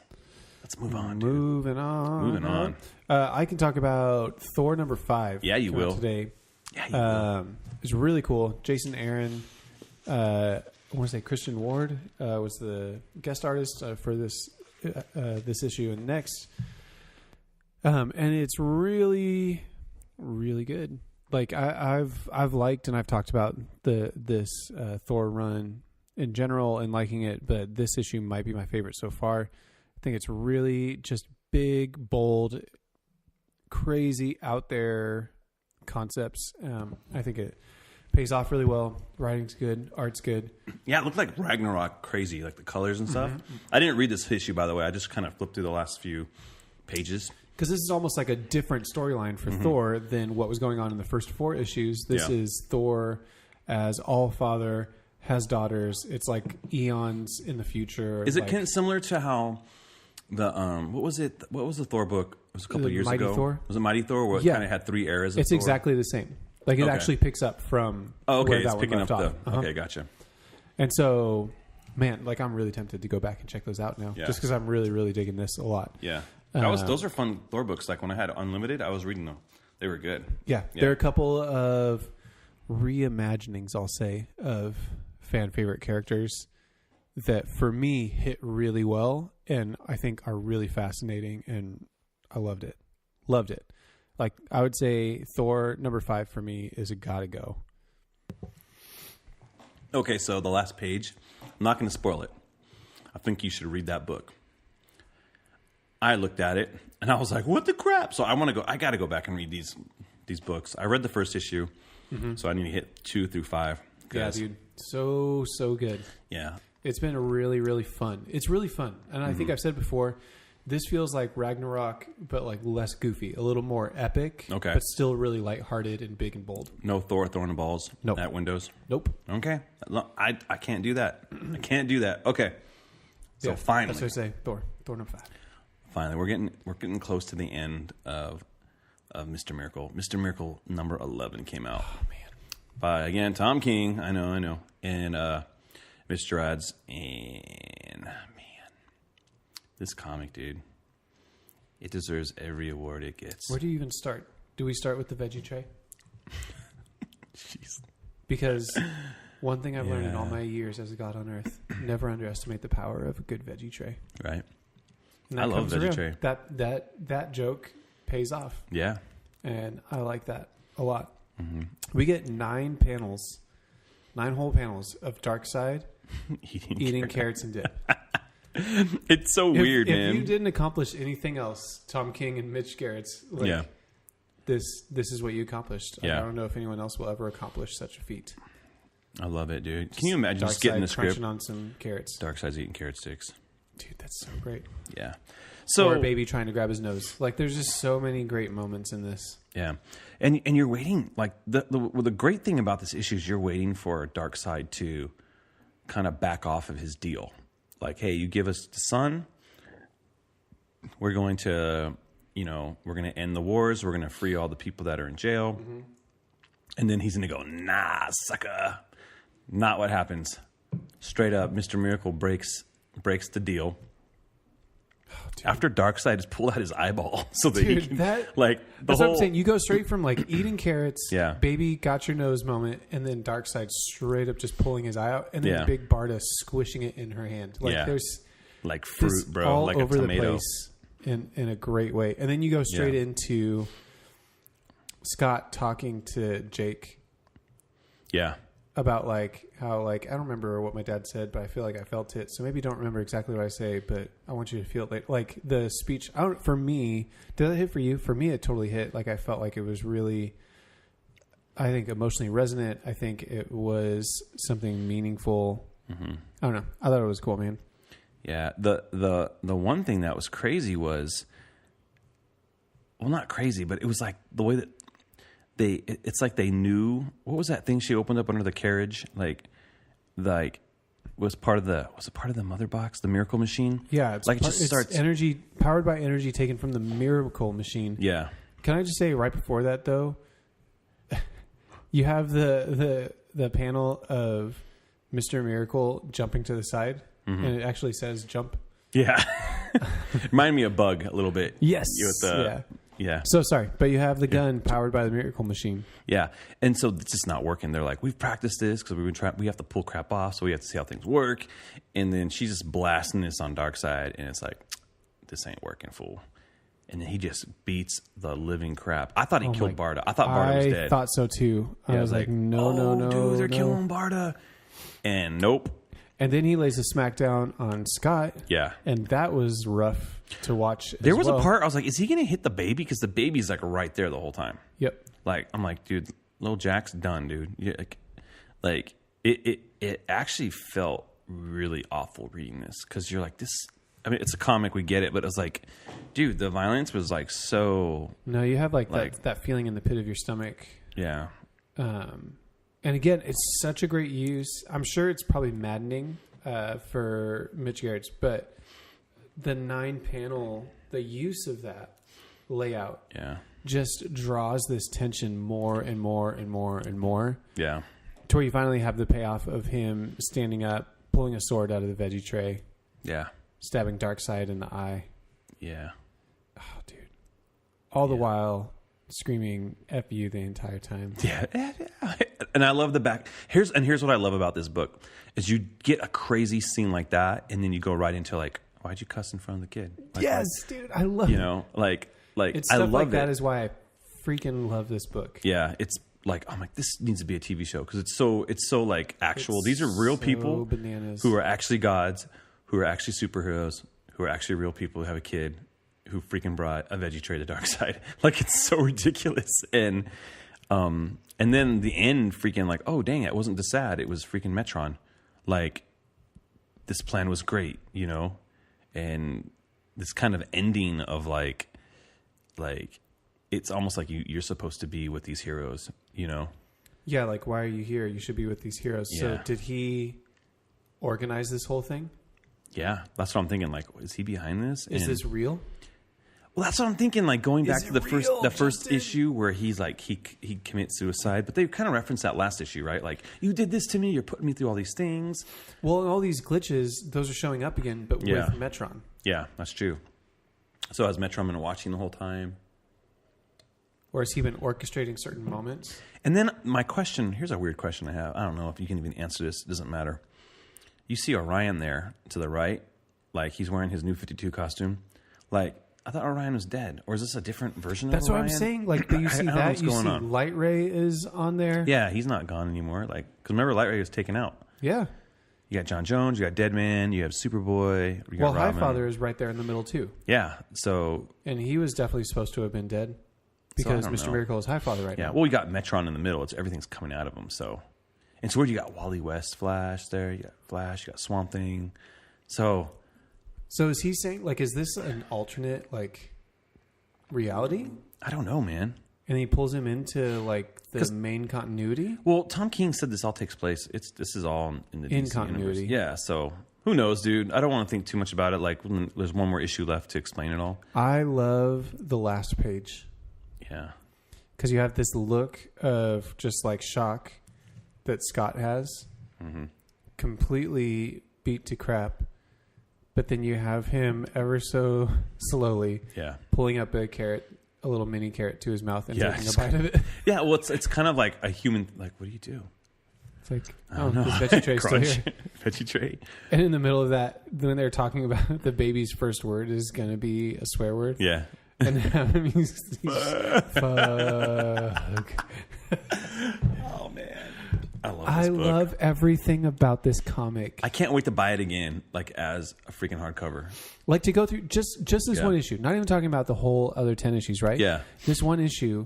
Speaker 1: Let's move on, dude.
Speaker 2: Moving on. I can talk about Thor number 5.
Speaker 1: Yeah, you will.
Speaker 2: Today.
Speaker 1: Yeah, you will.
Speaker 2: It's really cool. Jason Aaron, I want to say Christian Ward was the guest artist for this issue and next. And it's really, really good. Like I've liked and I've talked about this Thor run in general and liking it, but this issue might be my favorite so far. I think it's really just big, bold, crazy, out there concepts. I think it pays off really well. Writing's good, art's good.
Speaker 1: Yeah, it looked like Ragnarok crazy, like the colors and stuff. I didn't read this issue, by the way. I just kind of flipped through the last few pages.
Speaker 2: Because this is almost like a different storyline for Thor than what was going on in the first 4 issues. This is Thor as All-Father, has daughters. It's like eons in the future.
Speaker 1: Is it kind of similar to how the what was it? What was the Thor book? It was a couple of years
Speaker 2: Mighty
Speaker 1: ago.
Speaker 2: Thor?
Speaker 1: Was it Mighty Thor? Where it kind of had 3 eras. Of
Speaker 2: It's
Speaker 1: Thor?
Speaker 2: exactly the same. Like it actually picks up from. Where
Speaker 1: it's
Speaker 2: that
Speaker 1: picking
Speaker 2: one
Speaker 1: up
Speaker 2: left
Speaker 1: the.
Speaker 2: off.
Speaker 1: Okay, gotcha.
Speaker 2: And so, man, like I'm really tempted to go back and check those out now, just because I'm really, really digging this a lot.
Speaker 1: Yeah, those are fun Thor books. Like when I had Unlimited, I was reading them. They were good.
Speaker 2: Yeah, there are a couple of reimaginings, I'll say, of fan favorite characters that for me hit really well and I think are really fascinating, and I loved it. Like I would say Thor number 5 for me is a gotta go.
Speaker 1: Okay, so the last page, I'm not going to spoil it. I think you should read that book. I looked at it and I was like, what the crap? So I got to go back and read these books. I read the first issue, so I need to hit 2 through 5.
Speaker 2: Yeah, dude. So good.
Speaker 1: Yeah.
Speaker 2: It's been really, really fun. It's really fun. And I think I've said before, this feels like Ragnarok, but like less goofy, a little more epic, but still really lighthearted and big and bold.
Speaker 1: No Thor throwing the balls at windows?
Speaker 2: Nope.
Speaker 1: Okay. I can't do that. I can't do that. Okay. So finally.
Speaker 2: That's what I say. Thor number 5.
Speaker 1: Finally, we're getting close to the end of Mr. Miracle. Mr. Miracle number 11 came out.
Speaker 2: Oh, man.
Speaker 1: By, again, Tom King. I know. And Mr. Ads. And, man, this comic, dude, it deserves every award it gets.
Speaker 2: Where do you even start? Do we start with the veggie tray?
Speaker 1: Jeez.
Speaker 2: Because one thing I've learned in all my years as a god on earth, never underestimate the power of a good veggie tray.
Speaker 1: Right. I love veggie tray.
Speaker 2: That joke pays off.
Speaker 1: Yeah.
Speaker 2: And I like that a lot. Mm-hmm. We get 9 whole panels of Darkseid eating carrots and dip.
Speaker 1: It's so weird, man.
Speaker 2: If you didn't accomplish anything else, Tom King and Mitch Garrett's, this is what you accomplished.
Speaker 1: Yeah.
Speaker 2: I don't know if anyone else will ever accomplish such a feat.
Speaker 1: I love it, dude. Can you imagine just getting the script?
Speaker 2: Crunching on some carrots.
Speaker 1: Darkseid's eating carrot sticks.
Speaker 2: Dude, that's so great.
Speaker 1: Yeah.
Speaker 2: Or a baby trying to grab his nose. Like, there's just so many great moments in this.
Speaker 1: Yeah. And you're waiting, like, the great thing about this issue is you're waiting for Darkseid to kind of back off of his deal. Like, hey, you give us the sun, we're going to, we're going to end the wars, we're going to free all the people that are in jail. Mm-hmm. And then he's going to go, nah, sucker. Not what happens. Straight up, Mr. Miracle breaks the deal. Oh, after Darkseid has pulled out his eyeball so that he can, that's what I'm saying.
Speaker 2: You go straight from like eating carrots, baby got your nose moment, and then Darkseid straight up just pulling his eye out, and then Big Barda squishing it in her hand. Like there's
Speaker 1: like fruit, bro,
Speaker 2: all
Speaker 1: like
Speaker 2: over
Speaker 1: a tomato.
Speaker 2: the place in a great way. And then you go straight into Scott talking to Jake.
Speaker 1: Yeah.
Speaker 2: About like how like I don't remember what my dad said, but I feel like I felt it. So maybe don't remember exactly what I say, but I want you to feel it. Like the speech. For me, did it hit for you? For me, it totally hit. Like I felt like it was really, I think, emotionally resonant. I think it was something meaningful. Mm-hmm. I don't know. I thought it was cool, man.
Speaker 1: Yeah. The one thing that was crazy was, well, not crazy, but it was like the way that. It's like they knew, what was that thing she opened up under the carriage? Was it part of the mother box, the miracle machine?
Speaker 2: Yeah, it's energy powered by energy taken from the miracle machine.
Speaker 1: Yeah.
Speaker 2: Can I just say right before that though, you have the panel of Mr. Miracle jumping to the side, and it actually says jump. Yeah.
Speaker 1: Remind me of Bug a little bit.
Speaker 2: Yes.
Speaker 1: Yeah.
Speaker 2: So sorry, but you have the gun powered by the miracle machine.
Speaker 1: Yeah. And so it's just not working. They're like, we've practiced this because we have to pull crap off, so we have to see how things work. And then she's just blasting this on Darkseid, and it's like, this ain't working, fool. And then he just beats the living crap. I thought he killed Barda. I thought Barda was dead.
Speaker 2: I thought so too. I was like, no,
Speaker 1: dude, they're killing Barda. And nope.
Speaker 2: And then he lays a smackdown on Scott.
Speaker 1: Yeah.
Speaker 2: And that was rough to watch.
Speaker 1: There was a part I was like, is he going to hit the baby? Because the baby's like right there the whole time.
Speaker 2: Yep.
Speaker 1: Like, I'm like, dude, little Jack's done, dude. Yeah, like it actually felt really awful reading this. Because you're like, this... I mean, it's a comic, we get it, but it's like, dude, the violence was like so...
Speaker 2: No, you have like that feeling in the pit of your stomach.
Speaker 1: Yeah.
Speaker 2: And again, it's such a great use. I'm sure it's probably maddening for Mitch Gerads, but the 9-panel, the use of that layout just draws this tension more and more and more and more.
Speaker 1: Yeah.
Speaker 2: To where you finally have the payoff of him standing up, pulling a sword out of the veggie tray.
Speaker 1: Yeah.
Speaker 2: Stabbing Darkseid in the eye.
Speaker 1: Yeah.
Speaker 2: Oh, dude. All the while screaming F you the entire time.
Speaker 1: Yeah. And I love the back. Here's what I love about this book is you get a crazy scene like that and then you go right into like, why'd you cuss in front of the kid? Like,
Speaker 2: yes, dude. I love it.
Speaker 1: You know, like
Speaker 2: it's stuff like that is why I freaking love this book.
Speaker 1: Yeah. It's like, I'm like, this needs to be a TV show because it's so like actual.
Speaker 2: It's
Speaker 1: these are real people
Speaker 2: bananas.
Speaker 1: who are actually gods, who are actually superheroes, who are actually real people who have a kid who freaking brought a veggie tray to Darkseid. Like, it's so ridiculous. And then the end freaking like, oh, dang, it wasn't the sad. It was freaking Metron. Like, this plan was great, you know? And this kind of ending of like it's almost like you're supposed to be with these heroes, you know?
Speaker 2: Yeah, like, why are you here? You should be with these heroes.
Speaker 1: Yeah.
Speaker 2: So did he organize this whole thing?
Speaker 1: Yeah, that's what I'm thinking. Like, is he behind this?
Speaker 2: Is this real?
Speaker 1: Well, that's what I'm thinking. Like going back to the first issue where he's like he commits suicide, but they kind of referenced that last issue, right? Like, you did this to me. You're putting me through all these things.
Speaker 2: Well, and all these glitches, those are showing up again, but with Metron.
Speaker 1: Yeah, that's true. So has Metron been watching the whole time,
Speaker 2: or has he been orchestrating certain moments?
Speaker 1: And then my question. Here's a weird question I have. I don't know if you can even answer this. It doesn't matter. You see Orion there to the right, like he's wearing his new 52 costume. Like, I thought Orion was dead, or is this a different version of Orion?
Speaker 2: That's what I'm saying. Like, do you see that? You see Light Ray is on there.
Speaker 1: Yeah, he's not gone anymore. Like, because remember, Light Ray was taken out.
Speaker 2: Yeah.
Speaker 1: You got John Jones, you got Deadman, you have Superboy. You got Robin.
Speaker 2: Highfather is right there in the middle too.
Speaker 1: Yeah, so
Speaker 2: and he was definitely supposed to have been dead because Mr. Miracle is Highfather right now.
Speaker 1: Yeah, well, you got Metron in the middle. It's everything's coming out of him. So. And so where you got Wally West Flash there, you got Flash, you got Swamp Thing. So
Speaker 2: is he saying, like, is this an alternate, like, reality?
Speaker 1: I don't know, man.
Speaker 2: And he pulls him into, like, the main continuity?
Speaker 1: Well, Tom King said this all takes place. This is all in the DC
Speaker 2: continuity.
Speaker 1: Universe. Yeah, so who knows, dude? I don't want to think too much about it. Like, there's one more issue left to explain it all.
Speaker 2: I love the last page.
Speaker 1: Yeah.
Speaker 2: Because you have this look of just, like, shock that Scott has, completely beat to crap, but then you have him ever so slowly pulling up a little mini carrot to his mouth and taking a bite of it. Yeah,
Speaker 1: well, it's kind of like a human, like, what do you do?
Speaker 2: It's like, this veggie tray still here.
Speaker 1: Veggie tray.
Speaker 2: And in the middle of that, when they're talking about the baby's first word is going to be a swear word.
Speaker 1: Yeah.
Speaker 2: And he's fuck.
Speaker 1: Oh, man. I
Speaker 2: love everything about this comic.
Speaker 1: I can't wait to buy it again, like as a freaking hardcover.
Speaker 2: Like to go through just this one issue. Not even talking about the whole other 10 issues, right?
Speaker 1: Yeah.
Speaker 2: This one issue,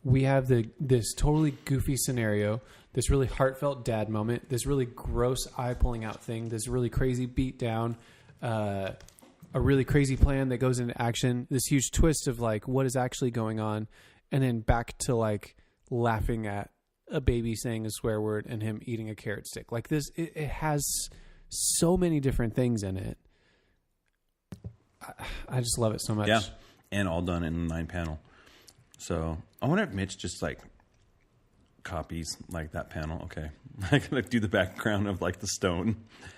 Speaker 2: we have this totally goofy scenario, this really heartfelt dad moment, this really gross eye pulling out thing, this really crazy beat down, a really crazy plan that goes into action, this huge twist of like what is actually going on, and then back to like laughing at a baby saying a swear word and him eating a carrot stick. Like this, it has so many different things in it. I just love it so much.
Speaker 1: Yeah, and all done in 9-panel. So I wonder if Mitch just like copies like that panel. Okay, I gotta do the background of like the stone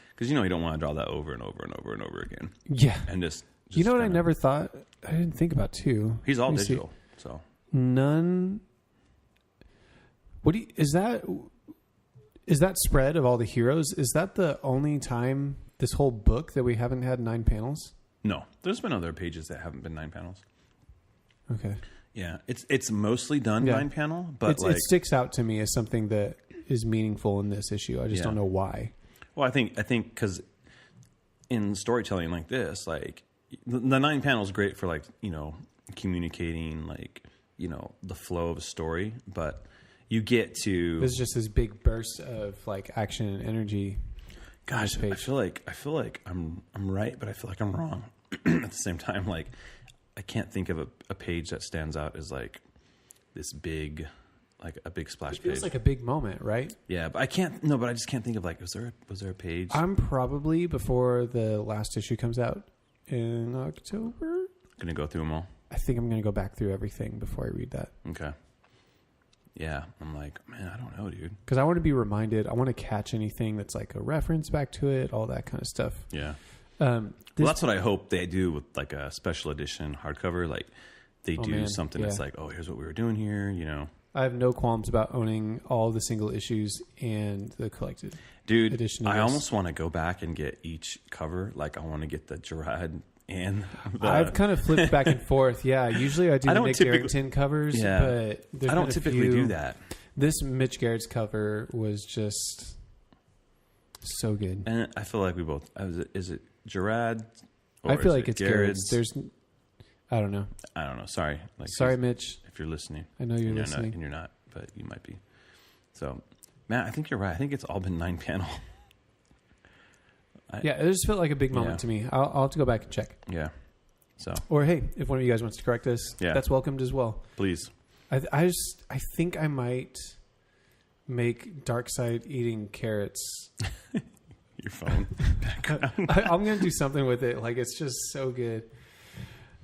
Speaker 1: because you don't want to draw that over and over and over and over again.
Speaker 2: Yeah,
Speaker 1: and just
Speaker 2: you know what I never thought, I didn't think about too.
Speaker 1: He's all digital, so
Speaker 2: none. What do you, is that spread of all the heroes? Is that the only time this whole book that we haven't had 9 panels?
Speaker 1: No, there's been other pages that haven't been 9 panels.
Speaker 2: Okay.
Speaker 1: Yeah, it's mostly done 9-panel, but
Speaker 2: it sticks out to me as something that is meaningful in this issue. I just don't know why.
Speaker 1: Well, I think because in storytelling like this, like the 9-panel is great for like communicating like the flow of a story, but you get to
Speaker 2: there's just this big burst of like action and energy.
Speaker 1: Gosh, I feel like I'm right, but I feel like I'm wrong at the same time. Like I can't think of a page that stands out as like this big, like a big splash page.
Speaker 2: It feels like a big moment, right?
Speaker 1: Yeah, but I can't. No, but I just can't think of like was there a page?
Speaker 2: I'm probably before the last issue comes out in October.
Speaker 1: Gonna go through them all.
Speaker 2: I think I'm gonna go back through everything before I read that.
Speaker 1: Okay. Yeah, I'm like, man, I don't know, dude.
Speaker 2: Because I want to be reminded. I want to catch anything that's like a reference back to it, all that kind of stuff.
Speaker 1: Yeah. Well, that's what I hope they do with like a special edition hardcover. Like they do something that's like, oh, here's what we were doing here,
Speaker 2: I have no qualms about owning all the single issues and the collected edition.
Speaker 1: I almost want to go back and get each cover. Like I want to get the Gerard and
Speaker 2: I've kind of flipped back and forth. Yeah, usually I do the Nick Garrington covers, but
Speaker 1: I don't typically do that.
Speaker 2: This Mitch Garrett's cover was just so good.
Speaker 1: And I feel like we both... Is it Gerard?
Speaker 2: I feel like it's Garrett's. I don't know.
Speaker 1: Sorry.
Speaker 2: Sorry, Mitch.
Speaker 1: If you're listening.
Speaker 2: I know you're listening.
Speaker 1: And you're not, but you might be. So, Matt, I think you're right. I think it's all been 9-panel.
Speaker 2: It just felt like a big moment to me. I'll have to go back and check.
Speaker 1: Yeah. So.
Speaker 2: Or hey, if one of you guys wants to correct us, that's welcomed as well.
Speaker 1: Please.
Speaker 2: I think I might make Darkseid eating carrots.
Speaker 1: Your phone background.
Speaker 2: I'm gonna do something with it. Like it's just so good.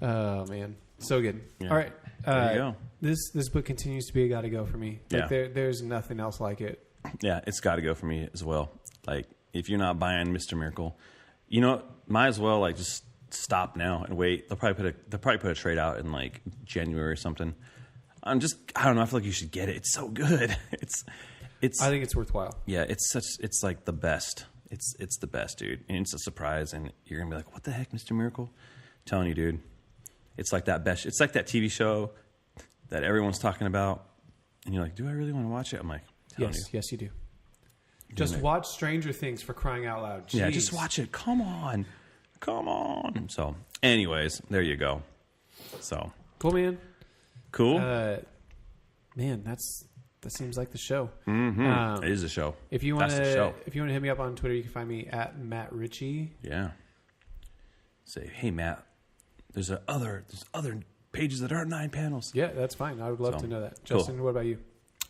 Speaker 2: Oh man, so good. Yeah. All right.
Speaker 1: There you go.
Speaker 2: This book continues to be a gotta go for me. Like there's nothing else like it.
Speaker 1: Yeah, it's gotta go for me as well. Like if you're not buying Mr. Miracle, might as well like just stop now and wait. They'll probably put a trade out in like January or something. I don't know. I feel like you should get it. It's so good. It's.
Speaker 2: I think it's worthwhile.
Speaker 1: Yeah, it's like the best. It's the best, dude. And it's a surprise, and you're gonna be like, "What the heck, Mr. Miracle?" I'm telling you, dude. It's like that best. It's like that TV show that everyone's talking about, and you're like, "Do I really want to watch it?" I'm like,
Speaker 2: "Yes, you do." Just watch Stranger Things, for crying out loud. Jeez.
Speaker 1: Yeah, just watch it. Come on. So, anyways, there you go. So
Speaker 2: cool, man.
Speaker 1: Cool.
Speaker 2: Man, that seems like the show.
Speaker 1: Mm-hmm. It is a show.
Speaker 2: If you want to hit me up on Twitter, you can find me at Matt Ritchie.
Speaker 1: Yeah. Say, hey Matt, there's other pages that aren't 9 panels.
Speaker 2: Yeah, that's fine. I would love to know that. Justin, What about you?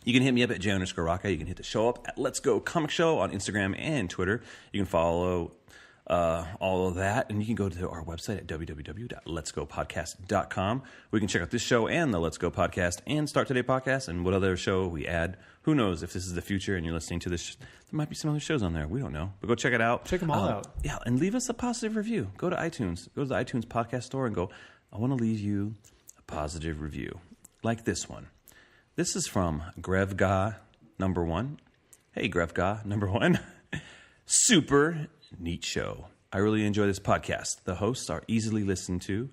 Speaker 1: You can hit me up at J_Rocka. You can hit the show up at Let's Go Comic Show on Instagram and Twitter. You can follow all of that, and you can go to our website at www.letsgopodcast.com. We can check out this show and the Let's Go podcast and Start Today podcast and what other show we add. Who knows if this is the future and you're listening to this? There might be some other shows on there. We don't know, but go check it out.
Speaker 2: Check them all out.
Speaker 1: Yeah, and leave us a positive review. Go to iTunes. Go to the iTunes podcast store and go, I want to leave you a positive review like this one. This is from Grevga number 1. Hey, Grevga number 1. Super neat show. I really enjoy this podcast. The hosts are easily listened to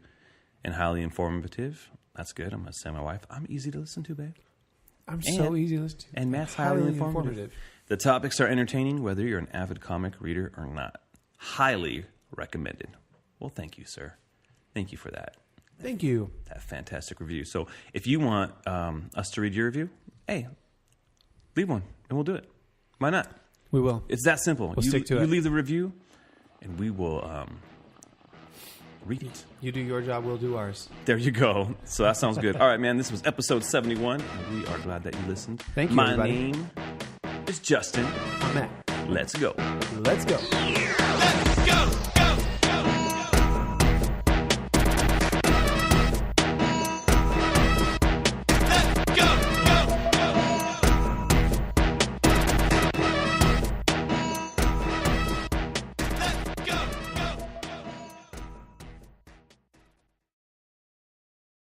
Speaker 1: and highly informative. That's good. I'm going to say my wife, I'm easy to listen to, babe.
Speaker 2: I'm so easy to listen to.
Speaker 1: And Matt's highly informative. The topics are entertaining, whether you're an avid comic reader or not. Highly recommended. Well, thank you, sir. Thank you for that.
Speaker 2: Thank you.
Speaker 1: That fantastic review. So if you want us to read your review, hey, leave one and we'll do it. Why not?
Speaker 2: We will.
Speaker 1: It's that simple.
Speaker 2: We'll stick to it.
Speaker 1: You leave the review and we will read it.
Speaker 2: You do your job, we'll do ours.
Speaker 1: There you go. So that sounds good. All right, man. This was episode 71. And we are glad that you listened.
Speaker 2: Thank you,
Speaker 1: My
Speaker 2: everybody.
Speaker 1: name is Justin.
Speaker 2: I'm Matt.
Speaker 1: Let's go.
Speaker 2: Let's go.
Speaker 3: Let's go.